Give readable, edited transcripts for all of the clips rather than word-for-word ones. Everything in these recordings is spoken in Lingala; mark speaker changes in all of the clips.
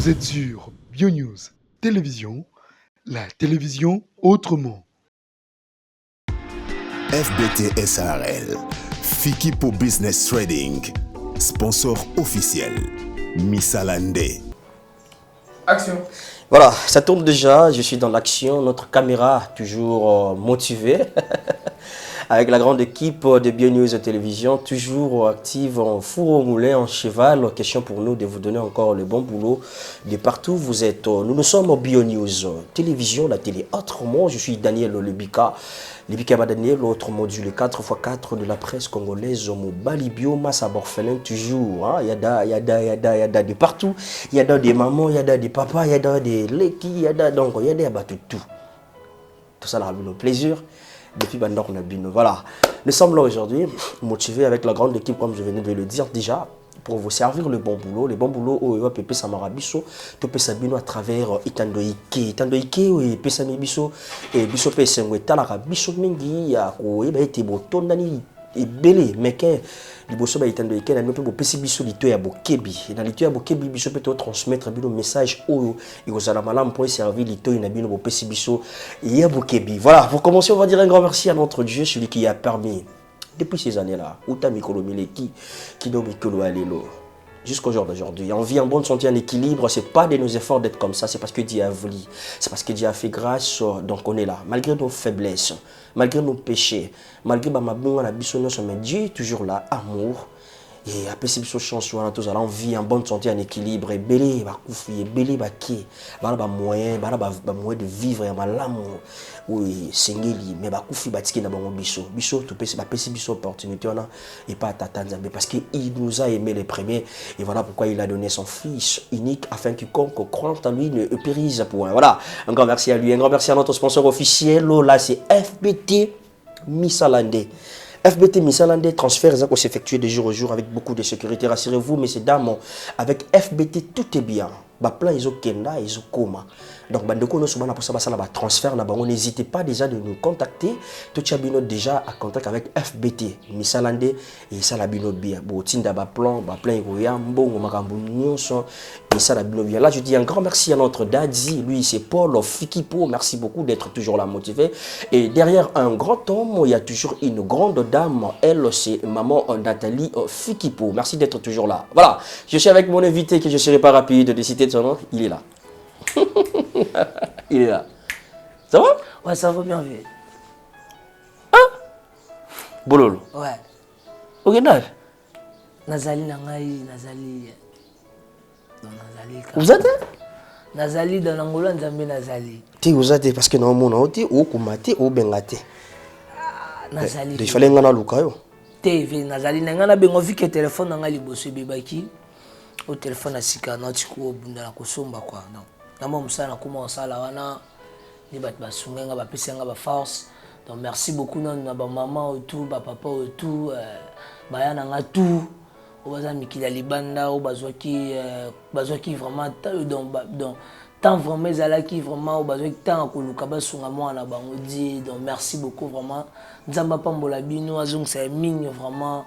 Speaker 1: Vous êtes sur BioNews Télévision, la télévision autrement.
Speaker 2: FBT SARL, Fikipo Business Trading, sponsor officiel, Missalande.
Speaker 3: Action.
Speaker 4: Voilà, ça tourne déjà, je suis dans l'action, notre caméra toujours motivée, avec la grande équipe de BioNews Télévision, toujours active en four au moulin, en cheval. Question pour nous de vous donner encore le bon boulot de partout où vous êtes. Nous sommes BioNews Télévision, la télé autrement. Je suis Daniel Lebika. Lebika Daniel, l'autre module 4x4 de la presse congolaise, Balibio, Massa Borfelin, toujours. Yada de partout. Yada des mamans, yada des papas, yada des leki, yada donc, yada tout. Tout ça, là, le plaisir. Depuis Bandor Nabino. Voilà. Nous sommes là aujourd'hui, motivés avec la grande équipe, comme je venais de le dire déjà, pour vous servir le bon boulot. Le bon boulot, où il peut Samara Bisso, tout peut s'abino à travers Itandoike. Itandoike, oui, peut s'ami Bisso, et Bisso peut s'envoyer Talara Bisso Mengi, ou été boton d'ani, et belé, mais qu'un. Liboso ba itando eke na mpe bo pesi biso lito ya bokebi na lito ya bokebi biso peut transmettre bino message oyo ikozala malamu pour servir lito na bino bo pesi biso ya bokebi. Voilà, pour commencer on va dire un grand merci à notre Dieu, celui qui a permis depuis ces années-là uta mikolo mileki kino mikolo alelo jusqu'au jour d'aujourd'hui. On vit en bonne santé, en équilibre. C'est pas de nos efforts d'être comme ça. C'est parce que Dieu a voulu. C'est parce que Dieu a fait grâce. Donc on est là. Malgré nos faiblesses, malgré nos péchés, malgré ma bonne ambition, mais Dieu est toujours là. Amour. Et après ces chance, on vit en bonne santé, en équilibre. Et belé, et belé, qui, moyen, moyen de vivre, l'amour. Oui, sengeli, mais koufi batiki na bango biso. Biso, tout peut se biso opportunité, on a, et pas t'attendre, parce qu'il nous a aimé les premiers. Et voilà pourquoi il a donné son fils unique, afin que quiconque croit en lui ne périsse point. Voilà, un grand merci à lui, un grand merci à notre sponsor officiel. Là, c'est FBT Missalande. FBT Missalande, transfert s'effectue de jour au jour avec beaucoup de sécurité. Rassurez-vous, messieurs, dames, avec FBT, tout est bien. Plan ils ont kenda, ils ont coma. Donc, bandeko nous sommes là pour ça, transfert. N'hésitez pas déjà de nous contacter. Tout chabino déjà à contact avec FBT Missalande et Salabino bien. Bon, tinda plan iroya, bon, makambu nyonso et Salabino bien. Là, je dis un grand merci à notre daddy. Lui, c'est Paul Fikipo. Merci beaucoup d'être toujours là motivé. Et derrière un grand homme, il y a toujours une grande dame. Elle, c'est maman Nathalie Fikipo. Merci d'être toujours là. Voilà. Je suis avec mon invité que je ne serai pas rapide de citer de son nom. Il est là. Il est là. Ça va?
Speaker 5: Ouais, ça va bien, vieux.
Speaker 4: Hein? Bololo.
Speaker 5: Ouais.
Speaker 4: Ok, nage.
Speaker 5: Nazali Nangaï, Nazali.
Speaker 4: Vous êtes?
Speaker 5: Nazali dans l'Angola, Nzambe Nazali.
Speaker 4: Vous êtes parce que non, mon autre, ou kumate, ou bengate.
Speaker 5: Nazali.
Speaker 4: Il fallait ngana lukayo.
Speaker 5: TV, Nazali, Nangana bengo vu que téléphone Nangali bosse bebaki. Au téléphone à Sika, non, tu cours au bout de la Kosomba, quoi. Non. D'abord, on a commencé à la wana. Les batbasunga, bapisanga, force. Donc, merci beaucoup, non, maman, tout, papa, tout, bayana, tout. Au bazar, Mikila Libanda, au bazouaki, vraiment, donc, tant vraiment, Zalaki, vraiment, au bazouaki, tant que Lukaba Sunga, moi, na bangodi. Donc, merci beaucoup, vraiment. Nzamba Pambola Bino, Azung, c'est mine, vraiment.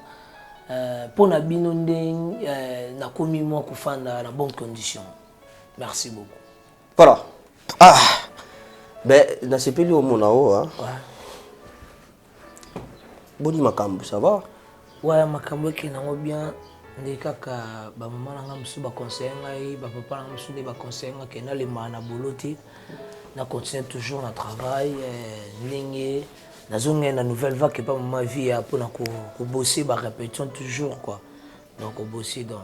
Speaker 5: Pour na bino ndeng na komi moi kufanda na bonne condition. Merci beaucoup.
Speaker 4: Voilà. Ah. Ben na sepeli au monao hein.
Speaker 5: Ouais.
Speaker 4: Boni makambu, ça va?
Speaker 5: Ouais, makambu ki nango bien ndekaka ba maman nanga musu ba conseiller ngai, ba papa nanga musu ba conseiller ngai ke na le mana boloti. Na continue toujours na travail ndenge nazonga na nouvelle vague que pas ma vie pour bosser ba répétition toujours quoi. Donc bosser donc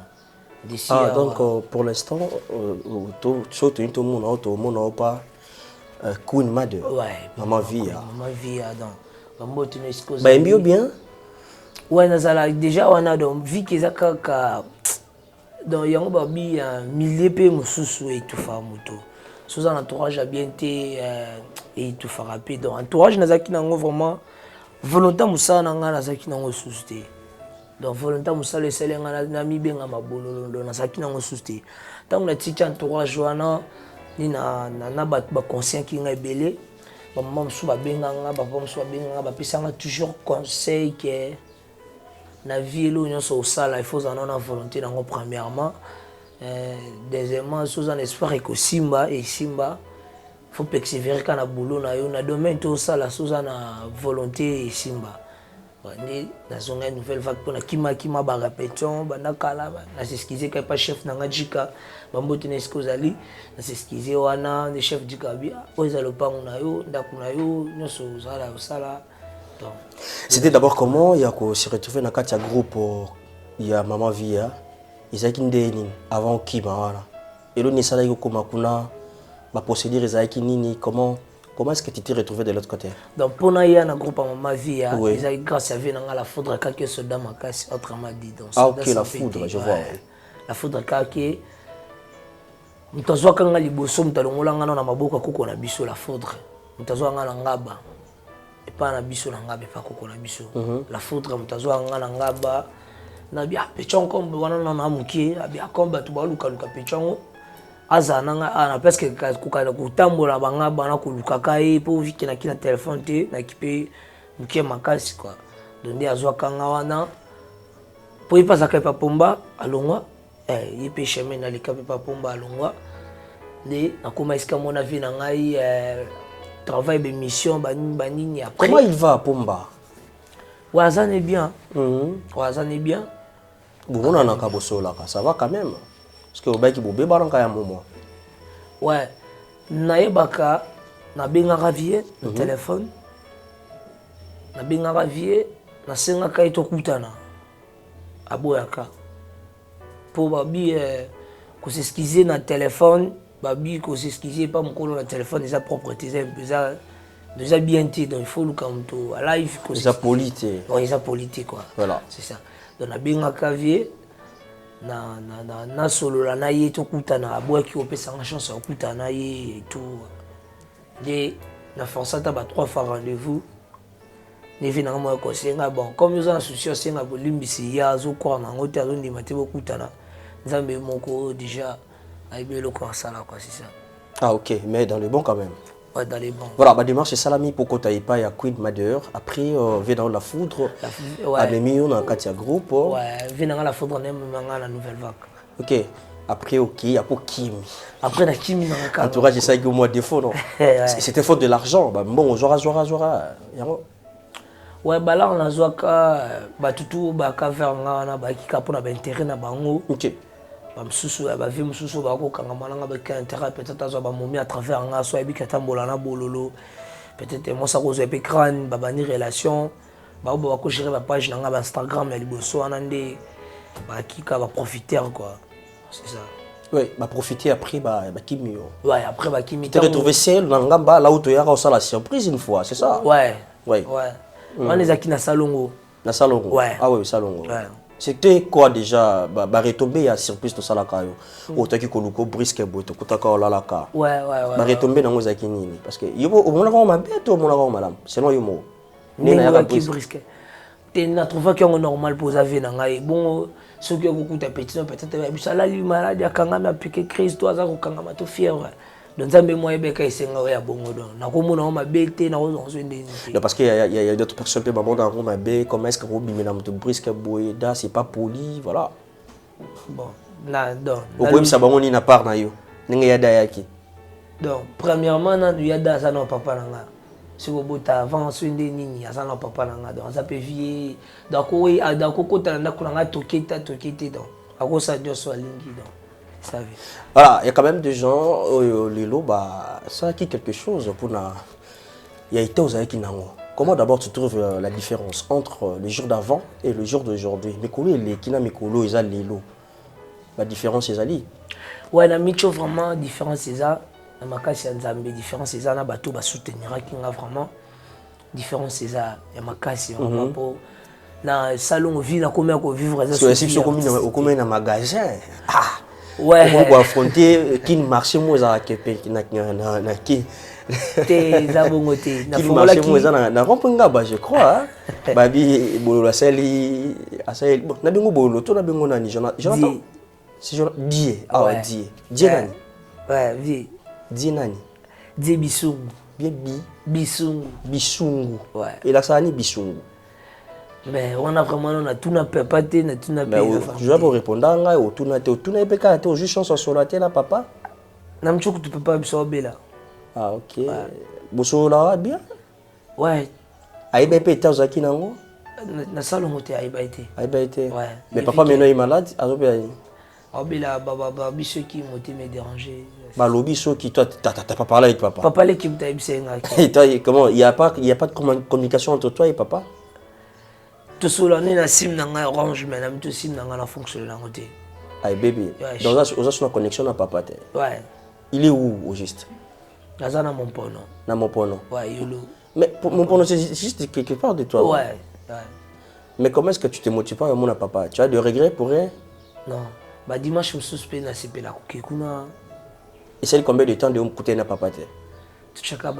Speaker 5: d'ici
Speaker 4: donc pour l'instant tout le monde pas Queen Made.
Speaker 5: Ouais,
Speaker 4: maman vie
Speaker 5: donc maman tu n'excuse
Speaker 4: ba mbio bien.
Speaker 5: Ouais nazala déjà on a donc vie que ça donc yango ba bi milliers pe mususu et tout fa moto. Sous un entourage a bien été et tout frappé donc entourage nazaki nango vraiment volontaire musa nanga nazaki nango susté donc volontaire musa le selenga na mi benga mabololo nazaki nango susté tant na tiki entourage wana ni na ba conscient ki nga belé ba maman musu ba benga nga ba papa musu ba benga ba pisanga toujours conseil que na vie lo nyonso sala il faut en avoir volonté nango premièrement Deuxièmement, sous un espoir et que Simba, faut persévérer quand on boulot na domaine tout ça la sous une volonté et Simba. Ni dans une nouvelle vague pour na kima ba répétition ba nakala na s'excuser qu'il pas chef nanga jika bambote na eskozali na s'excuser wana le chef du kabia oza le pango na yo ndaku na yo nyoso zala osala.
Speaker 4: C'était d'abord comment il y a se retrouver dans un groupe il y a maman Via Isaac Ndeni avant Kima voilà et là ni ça là comme kuna ma procédure Isaac Nini comment est-ce que tu t'es retrouvé de l'autre côté?
Speaker 5: Donc pour nous il y a un groupe maman Via Isaac grâce à Vina la foudre kake soda makasi autrement dit donc
Speaker 4: ah ok la foudre je vois
Speaker 5: la foudre kake mutazwa kanga liboso mutalongola ngana na maboko kuko na biso la foudre mutazwa ngana ngaba et pas na biso na ngaba pas kuko na biso la foudre mutazwa ngana ngaba na bia pechon kombe wana na mukie abia kombe tu baluka luka pechon azananga ana presque kukana kutambola bangaba na kuluka kai po viki na kina téléphone te na kipe mukie makasi quoi donc azwa kanga wana po ipasa kai papomba alongwa yipe chemin na likape papomba alongwa de nakoma iska mona vie na ngai travail de mission banini après.
Speaker 4: Comment il va à Pomba?
Speaker 5: Wazan est bien. Wazan est bien.
Speaker 4: Bon, on a un cabosso là, ça va quand même. Parce que au bac, il y a un moment.
Speaker 5: Ouais. Naïbaka, na benga ravier, le téléphone. Na benga ravier, na senga kaito kutana. Aboyaka. Pour babi, qu'on s'excuser na téléphone. Babi qu'on s'excuse pas mon colon le téléphone déjà propreté déjà bien dit donc il faut le camto à live que
Speaker 4: déjà polité
Speaker 5: oui ça polité quoi
Speaker 4: voilà
Speaker 5: c'est ça donc na benga kavier na solo la na ye to kutana aboya ki opesa nga chance ya kutana ye et tout de na força ta ba 3 fois rendez-vous ne vina mo ko senga bon comme ils ont souci senga bolimbisi ya zo kwa na ngote azo ndima te bokutana nzambe moko déjà c'est ça.
Speaker 4: Ah ok, mais dans les bons quand même.
Speaker 5: Ouais, dans les bons.
Speaker 4: Voilà, ma démarche c'est Salami pour que tu ailles pas à Queen Mader. Après, viens dans la foudre.
Speaker 5: Ouais.
Speaker 4: À Memio, dans Katia Group.
Speaker 5: Ouais, viens dans la foudre, on aime la nouvelle vague.
Speaker 4: Ok. Après, ok, il y a pour Kimi.
Speaker 5: Après, la Kimi dans le cadre.
Speaker 4: Entourage, c'est ça au mois de défaut, non? C'était faute de l'argent. Bah, bon, j'aurai.
Speaker 5: Ouais, bah là, on a Zouaka, bah tout, bah, Kaverna, bah, qui capone, bah, intérêt, na bango.
Speaker 4: Ok.
Speaker 5: Bamsusu ba vie mususu ba ko kanga malanga ba ka intérêt peut-être azo ba momi à travers nga so ebi katambola na bololo peut-être moi ça cause epi crâne ba bani relation ba ko gérer ba page na nga ba Instagram ya liboso anande ba kika ba profiter quoi c'est ça.
Speaker 4: Ouais, ba profiter après ba Kimi.
Speaker 5: Ouais, après ba Kimi
Speaker 4: tu retrouvé seul dans ngamba là où tu as ça la surprise une fois, c'est ça?
Speaker 5: Ouais.
Speaker 4: Ouais.
Speaker 5: Ouais. On est aquí na Salongo.
Speaker 4: Na Salongo.
Speaker 5: Ouais.
Speaker 4: Ah oui, Salongo.
Speaker 5: Ouais.
Speaker 4: C'était quoi déjà bah retomber à surprise tout ça là kayo autant que koluko brisque boito kutaka la ka
Speaker 5: ouais
Speaker 4: bah retomber dans ngos akinini parce que yo on a vraiment bête on a vraiment malam selon yo mo
Speaker 5: ni na ki brisque te na trouva que on normal pour aver na ngai bon ce que beaucoup ta petit peut-être bisala lui malade akanga ma piqué crise toi za ko kanga ma to fièvre donc ça me moi ebeka isenga ya bongo don na ko mona ma bête na ko zo ndeni
Speaker 4: parce que il y a d'autres personnes qui m'ont dans ma bête comment est-ce que vous bimena moto brisque boyeda c'est pas poli voilà
Speaker 5: bon là donc
Speaker 4: au quoi ça bango ni na part na yo ninga yada yaki
Speaker 5: donc premièrement na yada ça non papa nanga si vous bota avant so ndeni ya ça non papa nanga donc ça peut vie donc oui donc ko tanda ko nanga toketa donc ako ça dio so lingi donc.
Speaker 4: Voilà, il y a quand même des gens, Lilo, bah, ça qui quelque chose pour na. Il y a été aux Aïkinango. Comment d'abord tu trouves la différence entre le jour d'avant et le jour d'aujourd'hui? Mikolo et les Kina Mikolo, ils ont Lilo. La différence, c'est Ali.
Speaker 5: Ouais, la Micho vraiment, différence, c'est ça. La Makasi Nzambe, différence, c'est ça. Na bateau, bah, soutenir, qui a vraiment. Différence, c'est ça. La Makasi, vraiment, pour. Dans salon, vie, la combien qu'on vivre.
Speaker 4: Si tu as un magasin. Ah!
Speaker 5: Ouais.
Speaker 4: On va affronter qui marche moins à Québec na qui
Speaker 5: te zabongote
Speaker 4: na fomola qui na rompunga ba je crois babi bolola seli asai na bingo bolo to na bingo nani Jonathan si die ah die nani
Speaker 5: ouais vie
Speaker 4: die nani
Speaker 5: die bisungu
Speaker 4: bien bisungu
Speaker 5: ouais
Speaker 4: et la sani bisungu
Speaker 5: Mais on a vraiment tout n'a pas été, tout n'a pas été.
Speaker 4: Je vais vous répondre à nga, tout n'a pas été, juste chance sur la tête là, papa.
Speaker 5: Nam chou tu peux pas absorber là.
Speaker 4: Ah ok. Bosso là bien.
Speaker 5: Ouais.
Speaker 4: Aïba été tazaki nango.
Speaker 5: Na salon moté aïba été.
Speaker 4: Aïba été.
Speaker 5: Ouais.
Speaker 4: Mais papa maintenant il est malade, alors bien.
Speaker 5: Obila baba biso qui moté me déranger.
Speaker 4: Bah lobby so qui toi t'as pas parlé avec papa.
Speaker 5: Papa l'équipe t'a ibsenga.
Speaker 4: Et toi comment il y a pas de communication entre toi et papa?
Speaker 5: Tout cela n'est na sim nanga orange mais nam tout sim nanga na fonctionne là côté.
Speaker 4: Aïe bébé. Donc ça on a une connexion à papa.
Speaker 5: Ouais.
Speaker 4: Il est où au juste?
Speaker 5: Dans un mon pono.
Speaker 4: Dans mon pono.
Speaker 5: Ouais, yolo.
Speaker 4: Mais mon pono c'est juste quelque part de toi.
Speaker 5: Ouais. Ouais.
Speaker 4: Mais comment est-ce que tu te motives pas à mon papa? Tu as des regrets pour rien?
Speaker 5: Non. Bah dimanche je me suspends na CP la kuna.
Speaker 4: Et c'est combien de temps de coûter na papa?
Speaker 5: Tout chaka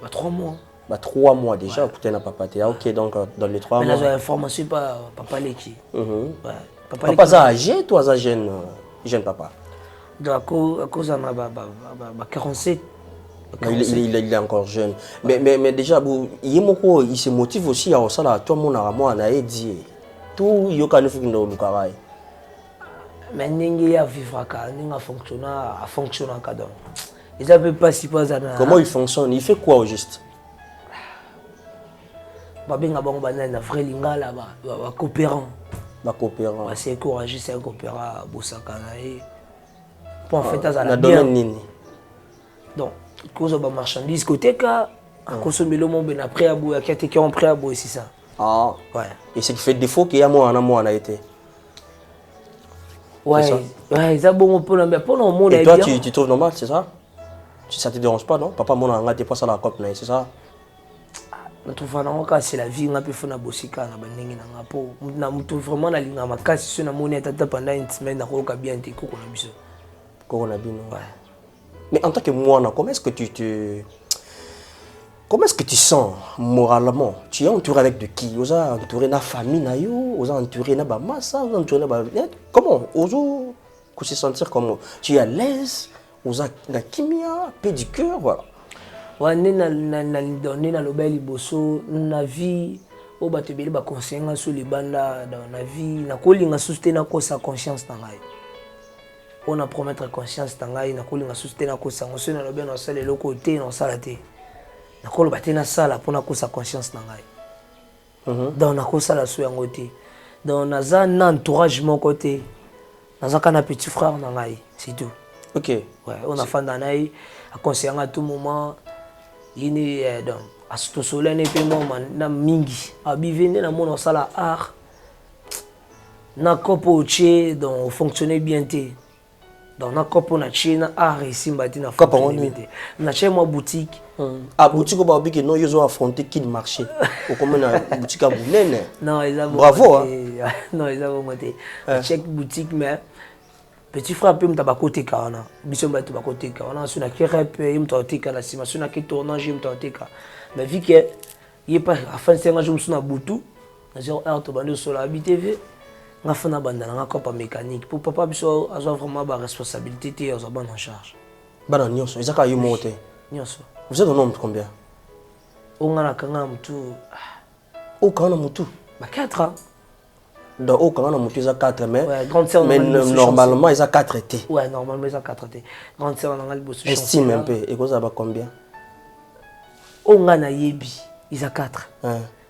Speaker 5: 3 mois.
Speaker 4: Bah 3 mois déjà coûter na papa. Ah OK donc dans les 3 mois.
Speaker 5: Mais la information pas papa l'équipe.
Speaker 4: Ouais. Papa ça âgé toi ça jeune papa.
Speaker 5: Donc à cause de ma 47.
Speaker 4: Il est encore jeune. Mais déjà, il se motive aussi à ça. Tout le monde a moi, on a dit. Tout le monde a fait le travail.
Speaker 5: Mais il a vivre, il a fonctionné. Il ne peut pas si pas.
Speaker 4: Comment il fonctionne? Il fait quoi au juste?
Speaker 5: Il y a un vrai linga là-bas, un coopérant. C'est encouragé, c'est un coopérant à Boussaka. Pour en fait, ça a bien. Donc, cause de marchandises côté ka à consommer le monde après à bout qui a été en prêt à bout c'est ça.
Speaker 4: Ah
Speaker 5: ouais.
Speaker 4: Et c'est qui fait défaut qu'il y a moi en a été.
Speaker 5: Ouais. Ouais, ça bon pour le mais pour le monde.
Speaker 4: Et toi tu trouves normal c'est ça? Ça te dérange pas non? Papa mon a été pas ça la cop c'est ça?
Speaker 5: Je trouve que c'est la vie, on a pu faire bosser quand on a vraiment la ligne à ma casse sur la monnaie pendant une semaine on a bien été
Speaker 4: mais en tant que moi, comment est-ce que tu sens moralement? Tu es entouré avec de qui? Tu es entouré de la famille, tu es entouré de la massa, comment? Tu se sentir comment? Tu es à l'aise? Tu as la kimia, peu du cœur, voilà.
Speaker 5: Ouais, na lobeli bosso na vie o batebeli ba conscience sur les banda dans la vie na kolinga soutenir sa conscience na ngai. On a promettre conscience tangai na kolinga soutenir ko sango na lobe na sala le côté na sala te na kolo batena sala pona ko sa conscience na ngai donc na ko sala so yango te donc na za na entourage mon côté na za kana petit frère na ngai c'est tout.
Speaker 4: OK
Speaker 5: ouais on a fanda nai a conseiller à tout moment yini donc a sto solene pe mo na mingi abivene na mon sala art na kopo che donc fonctionner bien te. Donc na kopo na china a réussi mbati na fonctionner. Na chez moi boutique.
Speaker 4: Ah boutique au babiki non ils ont affronté qui le marché. Au comme na boutique à boulene.
Speaker 5: Non, ils ont
Speaker 4: bravo hein.
Speaker 5: Non, ils ont monté. Check boutique mais petit frère peut me taba côté kana. Biso mbati ba côté kana sur na qui rep im toti kana sima sur na qui tournage im toti ka. Mais vu que il est pas à fin 5 jours sur na butu. Na 0 to bando sur la BTV. nga fana banda nga kopa mécanique pour papa biso azo vraiment ba responsabilité te azo ban en charge
Speaker 4: bana nyonso ezaka yo moté
Speaker 5: nyonso.
Speaker 4: Vous êtes au nombre combien?
Speaker 5: On a kanga mutu
Speaker 4: o kana mutu
Speaker 5: ba 4 ans
Speaker 4: donc o kana mutu za 4 mais
Speaker 5: ouais, grande sœur
Speaker 4: mais normalement ils a 4 été
Speaker 5: ouais normalement ils a 4 été grande sœur na ngali bosu
Speaker 4: estime un peu et ça va combien
Speaker 5: on a na yebi ils a 4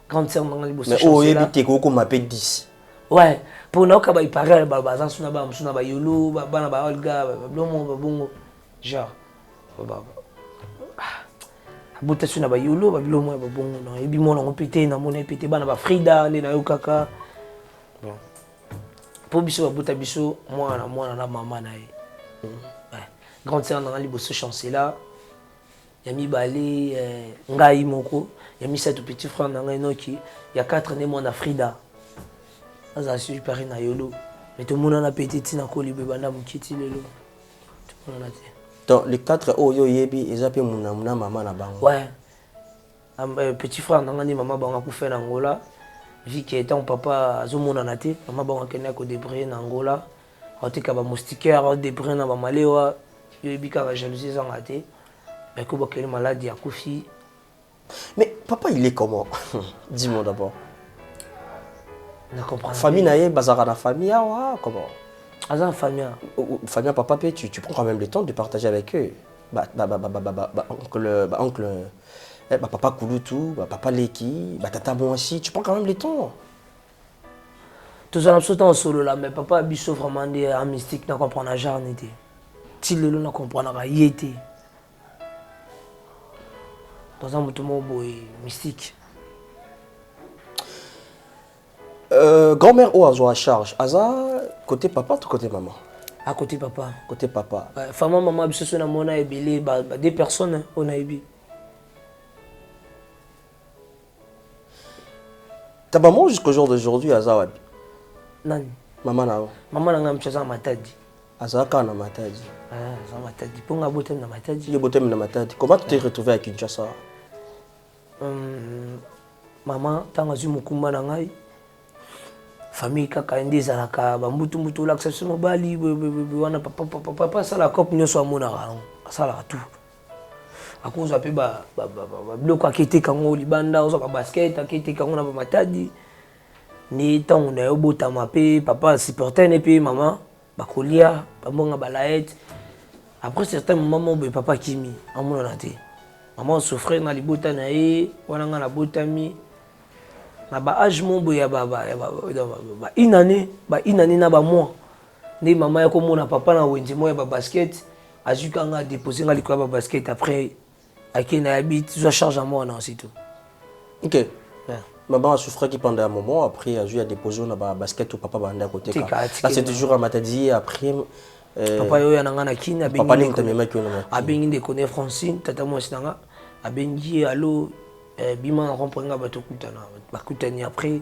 Speaker 5: grande sœur na ngali bosu
Speaker 4: mais o yebi te ko m'appelle 10
Speaker 5: ouais pour nous quand il paraît bazan suna ba musuna ba yolo bana ba olga blomo ba bongo genre abuta suna ba yolo ba blomo ba bongo non ebi mona ngopete na mona epete bana ba Frida ne na yo kaka bon pour biso abuta biso moi na maman na ye ouais grande sœur na liboso chancela yami balé ngai moko yami set petit frère na ngai noki ya 4 ne mona Frida. Ça super na yolo mais tout le monde a petit na kolibe banda mukiti lelo tout le monde a dit
Speaker 4: donc les 4 oyo yebi ezape muna maman na bango
Speaker 5: ouais petit frère nangani maman banga ku faire Angola vu que étant papa azomona na te maman banga kena ko débrouiller na Angola otika ba moustiquaire débrouiller na ba malewa yebi ka jalousie za ngate mais ko bakeli maladie ya kufi
Speaker 4: mais papa il est comment dis-moi d'abord Famille naie, bazar la famille, comment?
Speaker 5: Aza famille.
Speaker 4: Famille papa, tu prends quand même le temps de partager avec eux. Oncle, papa Kouloutou, papa Leki, tata moi aussi, tu prends quand même le temps.
Speaker 5: Tous en absolument solo là, mais papa Bisso vraiment des mystique, n'a comprendre la journée. Si le n'a comprendre la yété. Dans un mouton mystique.
Speaker 4: Grand-mère ou à charge, Aza côté papa ou côté maman?
Speaker 5: À côté papa.
Speaker 4: Côté papa.
Speaker 5: Femme maman Bisso sur la mona et belé, des personnes on a ébi.
Speaker 4: Ta maman jusqu'au jour d'aujourd'hui, Aza wabi?
Speaker 5: Nani?
Speaker 4: Maman na.
Speaker 5: Maman n'a pas matadi.
Speaker 4: Aza kana matadi.
Speaker 5: Ça matadi. Ponga botem na matadi.
Speaker 4: Le botem na matadi. Comment tu t'es retrouvé à Kinshasa?
Speaker 5: Maman, tant que mukumba na ngai. Famille kaka ende zalaka ba mutu la exception mobali wana papa sala cop nyoso amona sala tout. À cause apé ba bloko akete kango libanda ozo ba basket akete kango na ba matadi. Ni tant on a obota mapé papa supporter ne pe maman ba kolia ba mbonga ba laette. Après certains moments be papa kimi amona na te. Maman souffrait na libota na e wana nga na botami. Na ba âge mon boya une année na ba mois ni maman ya komona papa na wenzi moya ba basket ajuka nga déposer nga likwa ba basket après akina habite je charge à moi non c'est tout.
Speaker 4: OK. Maman a souffert qui pendant un moment après a déposé na ba basket au papa banda côté là c'est toujours à Matadi après
Speaker 5: papa yo ya nga na kina
Speaker 4: papa ni mtamema ki na
Speaker 5: abengi de connaître Francine tata moi sinanga abengi allo bima rompenga bato kutana bakutani après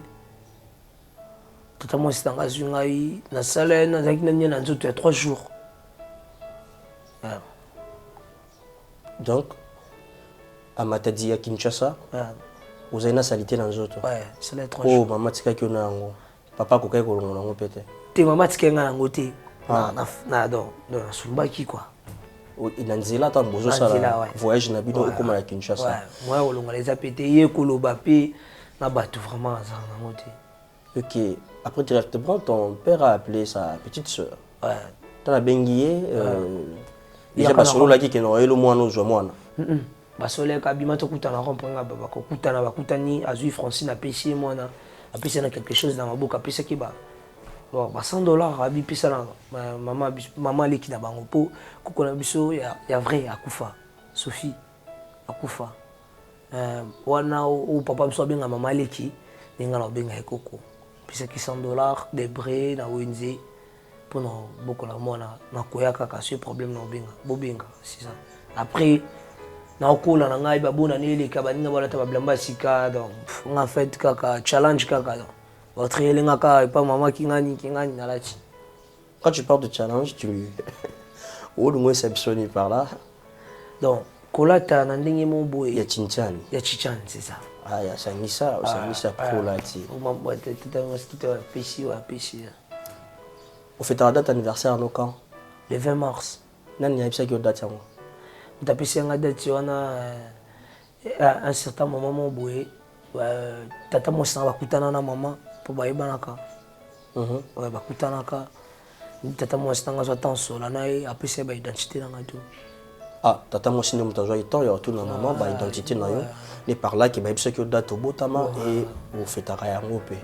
Speaker 5: totalement c'est dans la zungai na salle na zakina na nzoto ya 3 jours.
Speaker 4: Donc à Matadi à Kinshasa vous avez na salité na nzoto.
Speaker 5: C'est les 3 jours.
Speaker 4: Oh maman tika ki na ngo papa ko kai ko longo ngo pete
Speaker 5: te maman tika nga ngo te na sumbaki quoi.
Speaker 4: Inanzela ta bozo sala voyage na bino okoma na Kinshasa.
Speaker 5: Moi olonga les apété ye koloba pe na bato vraiment za ngo te.
Speaker 4: OK, après directement ton père a appelé sa petite sœur. Dans la bengié déjà basolo la ki no elo mwana ozwa mwana.
Speaker 5: Basolo ka bima to kutana rompenga baba ko kutana bakutani azui Francine a pêché mwana a pêché na quelque chose dans ma boca pêché ki ba bon, $100 abi pisa na maman leki na bango po kokona biso ya vrai akufa Sophie akufa wana o papa biso benga maman leki ninga na benga ekoko pisa ki $100 des brais na wenze pour no boko la mona na koyaka ka ce problème no benga bobenga c'est ça après na okola na ngai babona neleka baninga bala ta bablamba sika donc en fait kaka challenge kaka donc votre élève pas maman qui gagne nalachi.
Speaker 4: Quand tu parles de challenge, tu au moins s'absonner par là.
Speaker 5: Donc, kolata na ndenge mo boy.
Speaker 4: Ya chinchan.
Speaker 5: Ya chinchan, c'est ça.
Speaker 4: Ah ya sangisa, sangisa pro là ti.
Speaker 5: On m'a tout un mosquito péché ou péché.
Speaker 4: On fait ta date anniversaire no quand?
Speaker 5: Le 20 mars.
Speaker 4: Nani ya bisa ki date yango?
Speaker 5: On t'a péché nga date wana un certain moment mo boy. Tata mo sana bakutana na maman. Pour baïbanaka. Ouais, bakutanaka. Tata moi c'est dans temps solo na après c'est ba identité na ngatu.
Speaker 4: Ah, tata moi c'est nous t'enjoy temps ya tout na maman ba identité na yo. Ni par là qui ba biso ki date au botama et au fetaka ya ngopé.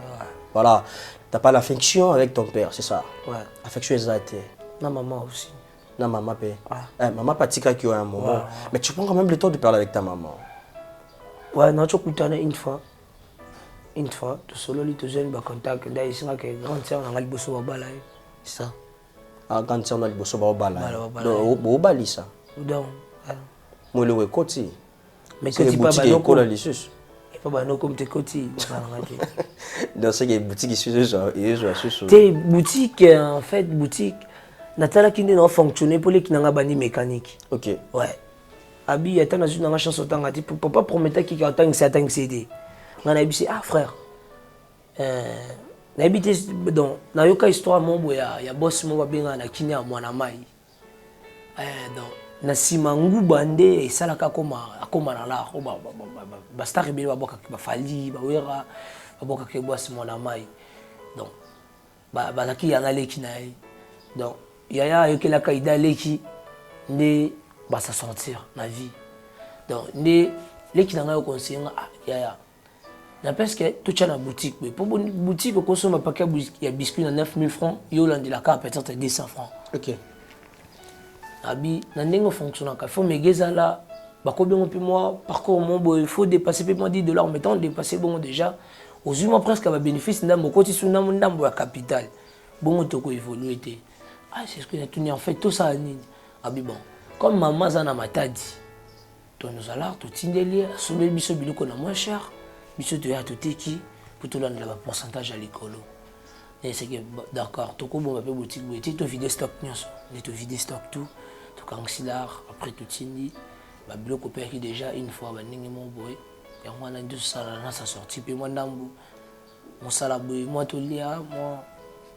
Speaker 4: Voilà, t'as pas l'affection avec ton père, c'est ça.
Speaker 5: Ouais.
Speaker 4: Affection exacte.
Speaker 5: Na maman aussi.
Speaker 4: Na maman pe. Maman patika ki a un moment. Mais tu prends quand même le temps de parler avec ta maman.
Speaker 5: Ouais, na tu kutana une fois tout solo li to jeune ba contact dai singa ke grande sœur na ngali boso ba bala c'est ça.
Speaker 4: Ah grande sœur na boso ba bala. Bo bali ça.
Speaker 5: Donc
Speaker 4: moi le koti.
Speaker 5: Mais que tu pas ba no
Speaker 4: ko la lisus.
Speaker 5: Et pas ba no comme te koti ba ngati.
Speaker 4: Dans ces boutiques ici et je suis
Speaker 5: Tes boutiques en fait boutique natala qui ne fonctionner pour les qui n'anga bani mécanique.
Speaker 4: OK.
Speaker 5: Ouais. Abi y a tant na chance autant ngati papa promettait qu'il y a tant que CD. On a dit ah frère na habité donc na yoka histoire mon boya ya boss mo babenga na kinya mwana mai donc na simangu bande et sala ka koma na la ba star be ba boka ba fali ba wera ba boka ke boss mwana mai bazaki yanga leki na ye. Donc yaya ayokelaka ida leki nde basa sentir na vie. Donc nde leki na ngai conseiller nga yaya n'empêche que tout tient na boutique mais pour boutique au consomme paquet ya biscuit na 9000 francs yo landilaka peut-être 200 francs.
Speaker 4: OK.
Speaker 5: Abi na ndenge fonctionne ka faut megeza là bakobengo puis moi parcours mon boy il faut dépasser paiement $10 mettons dépasser bon déjà aux humains presque ba bénéfice ndambo koti suna ndambo ya capital bon to ko évoluer té c'est ce que tu en fait tout ça nini abi bon comme maman zana matadi to nous allons tout tindeli somel biso biloko na moins cher biso to ya to teki pour tout le pourcentage à l'école et c'est que d'accord to ko bon ba boutique boutique to vider stock nyonso ni to vider stock tout to kanxilar après tout tindi ba biloko peki déjà une fois ba ningi mon boy et moi na deux sala na sa sortie puis moi ndambu mon sala boy moi to lia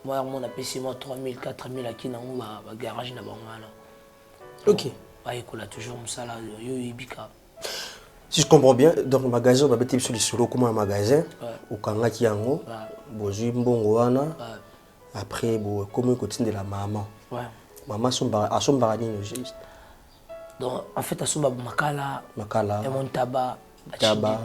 Speaker 5: moi mon appeci moi 3000 4000 à kina ba garage na bangana.
Speaker 4: OK.
Speaker 5: Ba ekola toujours mon sala yo ibika.
Speaker 4: Si je comprends bien, donc le magasin, on va mettre sur le comment un magasin, au Kangaki Yango, Bozu Mbongo Wana, après, comment continue de la maman. Maman, à son baranine, juste.
Speaker 5: Donc, en fait, à son makala, et mon tabac,
Speaker 4: tabac.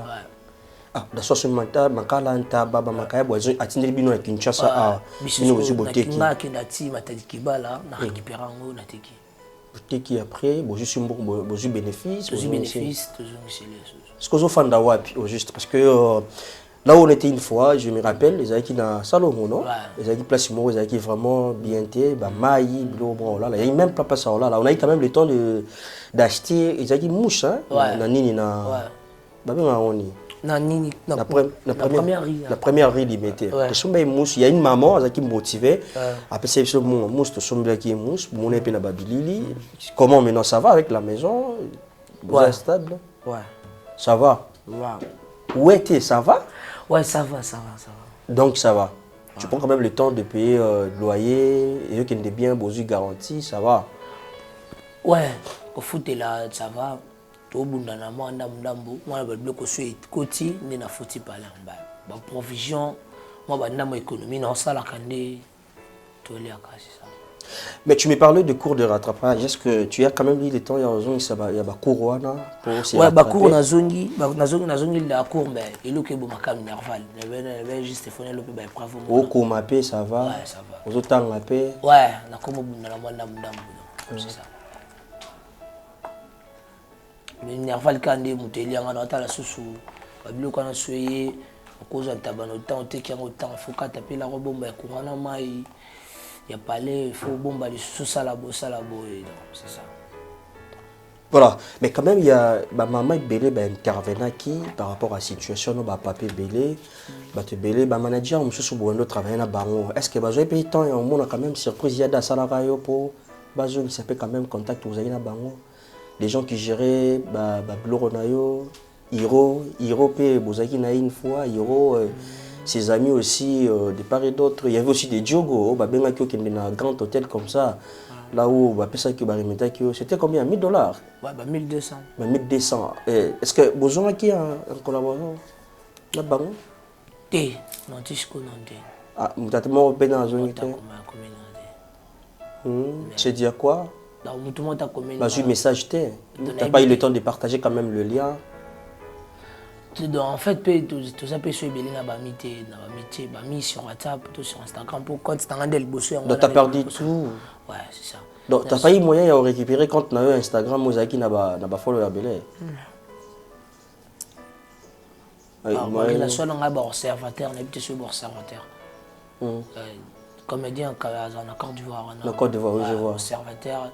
Speaker 4: Ah, d'accord, son makala, un tabac, makala, bozu, atteindre bino à Kinshasa, bino aux boteki.
Speaker 5: Na kinati, matadiki bala, na récupérango, na teki.
Speaker 4: Qui après, bozu bénéfice,
Speaker 5: bénéfice,
Speaker 4: ce que je fais d'awapi au juste parce que là où on était une fois, je me rappelle, les qui na Salomon, non? Les qui place moi, les qui vraiment bien té, bah maï, bon là, il y a même pas ça là, on a eu quand même le temps d'acheter, les qui mouche, hein? Na nini na, bah bien on y.
Speaker 5: Na nini,
Speaker 4: la première rue limitée. Il y a une maman qui me motivait. Après c'est ce mousse, tout sombre qui est mousse, mon épée na babilili. Comment maintenant ça va avec la maison? Vous êtes stable?
Speaker 5: Ouais.
Speaker 4: Ça va? Où était ça va?
Speaker 5: Ouais, ça va.
Speaker 4: Donc ça va. Tu prends quand même le temps de payer le loyer, et qui est bien, beaux garantie, ça va?
Speaker 5: Ouais, au foot là, ça va. Tout le monde a moi ndambo moi le bloc sur côté ni na foti parler ba provision moi ba ndambo économie na sala kande to les akasi ça.
Speaker 4: Mais tu me parlais de cours de rattrapage. Est-ce que tu as quand même eu le temps il y a ba cours wana pour se
Speaker 5: ouais ba cours na zongi la cours mais il que bon makam nerval mais juste fone le ba bravo
Speaker 4: au cours mapé ça va.
Speaker 5: Ouais ça va
Speaker 4: aux autres temps mapé
Speaker 5: ouais na comme bunda na ndambo c'est ça. Mais nerval kande muteli anga na tala susu babilo kana soyé cause de tabano temps teki en temps faut ka taper la robomba courant mai ya palais faut bomba les sous salabo c'est ça.
Speaker 4: Voilà, mais quand même il y a ma maman belé intervenant qui par rapport à la situation no ba papier belé ba te belé ba manager monsieur Soubondo travailler na bango est-ce que ba j'ai payé temps et on a quand même surprise il y a da salarié pour ba je ça peut quand même contact vous avez na bango. Les gens qui géraient Bloronayo, Hiro P, Bozaki na une fois, Hiro, ses amis aussi, de part et d'autre. Il y avait aussi des Diogo, Benga qui est dans un grand hôtel comme ça, là où c'était combien? $1000?
Speaker 5: Ouais, 1200.
Speaker 4: 1200. Est-ce que Bozon qui a un collaborateur là-bas?
Speaker 5: Non, Tisco, non.
Speaker 4: Ah, vous avez mon repère dans la zone. C'est dire quoi? J'ai un message, tu n'as pas eu le temps de partager quand même le lien.
Speaker 5: En fait, tout ça peut se bélir dans la mis sur WhatsApp, sur Instagram, pour quand tu as bossé.
Speaker 4: Donc tu as perdu tout.
Speaker 5: Ouais, c'est ça.
Speaker 4: Donc tu n'as pas eu moyen de récupérer quand tu as eu Instagram, qui n'a pas follow la belé.
Speaker 5: La seule observateur, on habite sur observateur. Comédien en Côte d'Ivoire.
Speaker 4: En Côte d'Ivoire, oui, je vois.
Speaker 5: Observateur,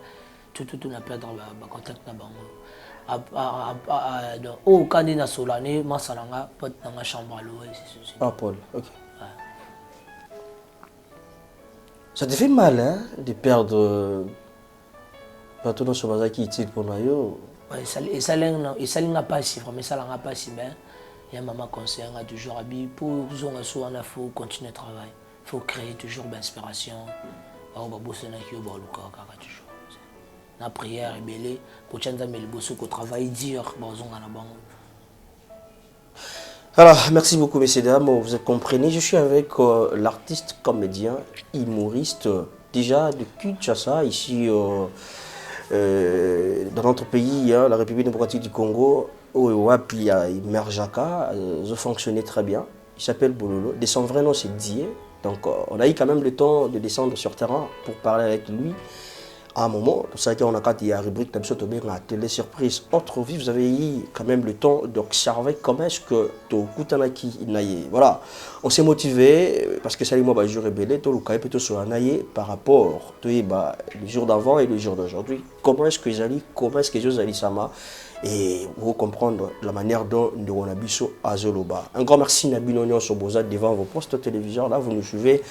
Speaker 5: tout on a perdu dans contact na bango. Au candidat Solane, moi salanga pote dans ma chambre à l'eau.
Speaker 4: Ah Paul, OK. Ça te fait mal hein de perdre pas tout dans ce bazar qui est utile pour nous.
Speaker 5: Ouais, ça n'a pas si vraiment ça n'a pas si bien. Il y a maman conseil a toujours habillé pour zonger sur on a faut continuer le travail. Il faut créer toujours l'inspiration. On va bosser dans le toujours. La prière est belle. Pour que tu aies le travail dur,
Speaker 4: Alors, merci beaucoup, messieurs, dames. Vous comprenez, je suis avec l'artiste, comédien, humoriste, déjà de Kinshasa, ici dans notre pays, hein, la République démocratique du Congo, où il y a Merjaka, je fonctionnais très bien. Il s'appelle Bololo. De son vrai nom, c'est Die. Donc, on a eu quand même le temps de descendre sur terrain pour parler avec lui. À un moment, pour ça qu'on a quand il y a rubrique comme ça, la télé surprise autre vie, vous avez eu quand même le temps d'observer comment est-ce que tu Kutanaki naïe. Voilà, on s'est motivé parce que ça moi bah je rebelle tout le cas plutôt sur un naïe par rapport tu bah le jour d'avant et le jour d'aujourd'hui. Comment est-ce que j'allais, comment est-ce que je allais sama et vous comprendre la manière dont nous avons biso à Zoloba. Un grand merci Nabino Soboza devant vos postes téléviseurs là, vous nous suivez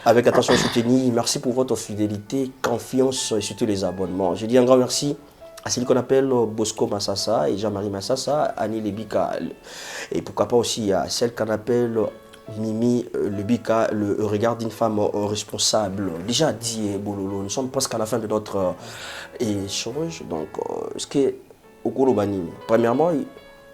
Speaker 4: avec attention soutenue. Merci pour votre fidélité, confiance et surtout les abonnements. Je dis un grand merci à celui qu'on appelle Bosco Massassa et Jean-Marie Massassa, Annie Lebika, et pourquoi pas aussi à celle qu'on appelle Mimi Lebika, le regard d'une femme responsable. Déjà dit Bololo, nous sommes presque à la fin de notre échange. Donc, ce qui est au Kolobani, premièrement,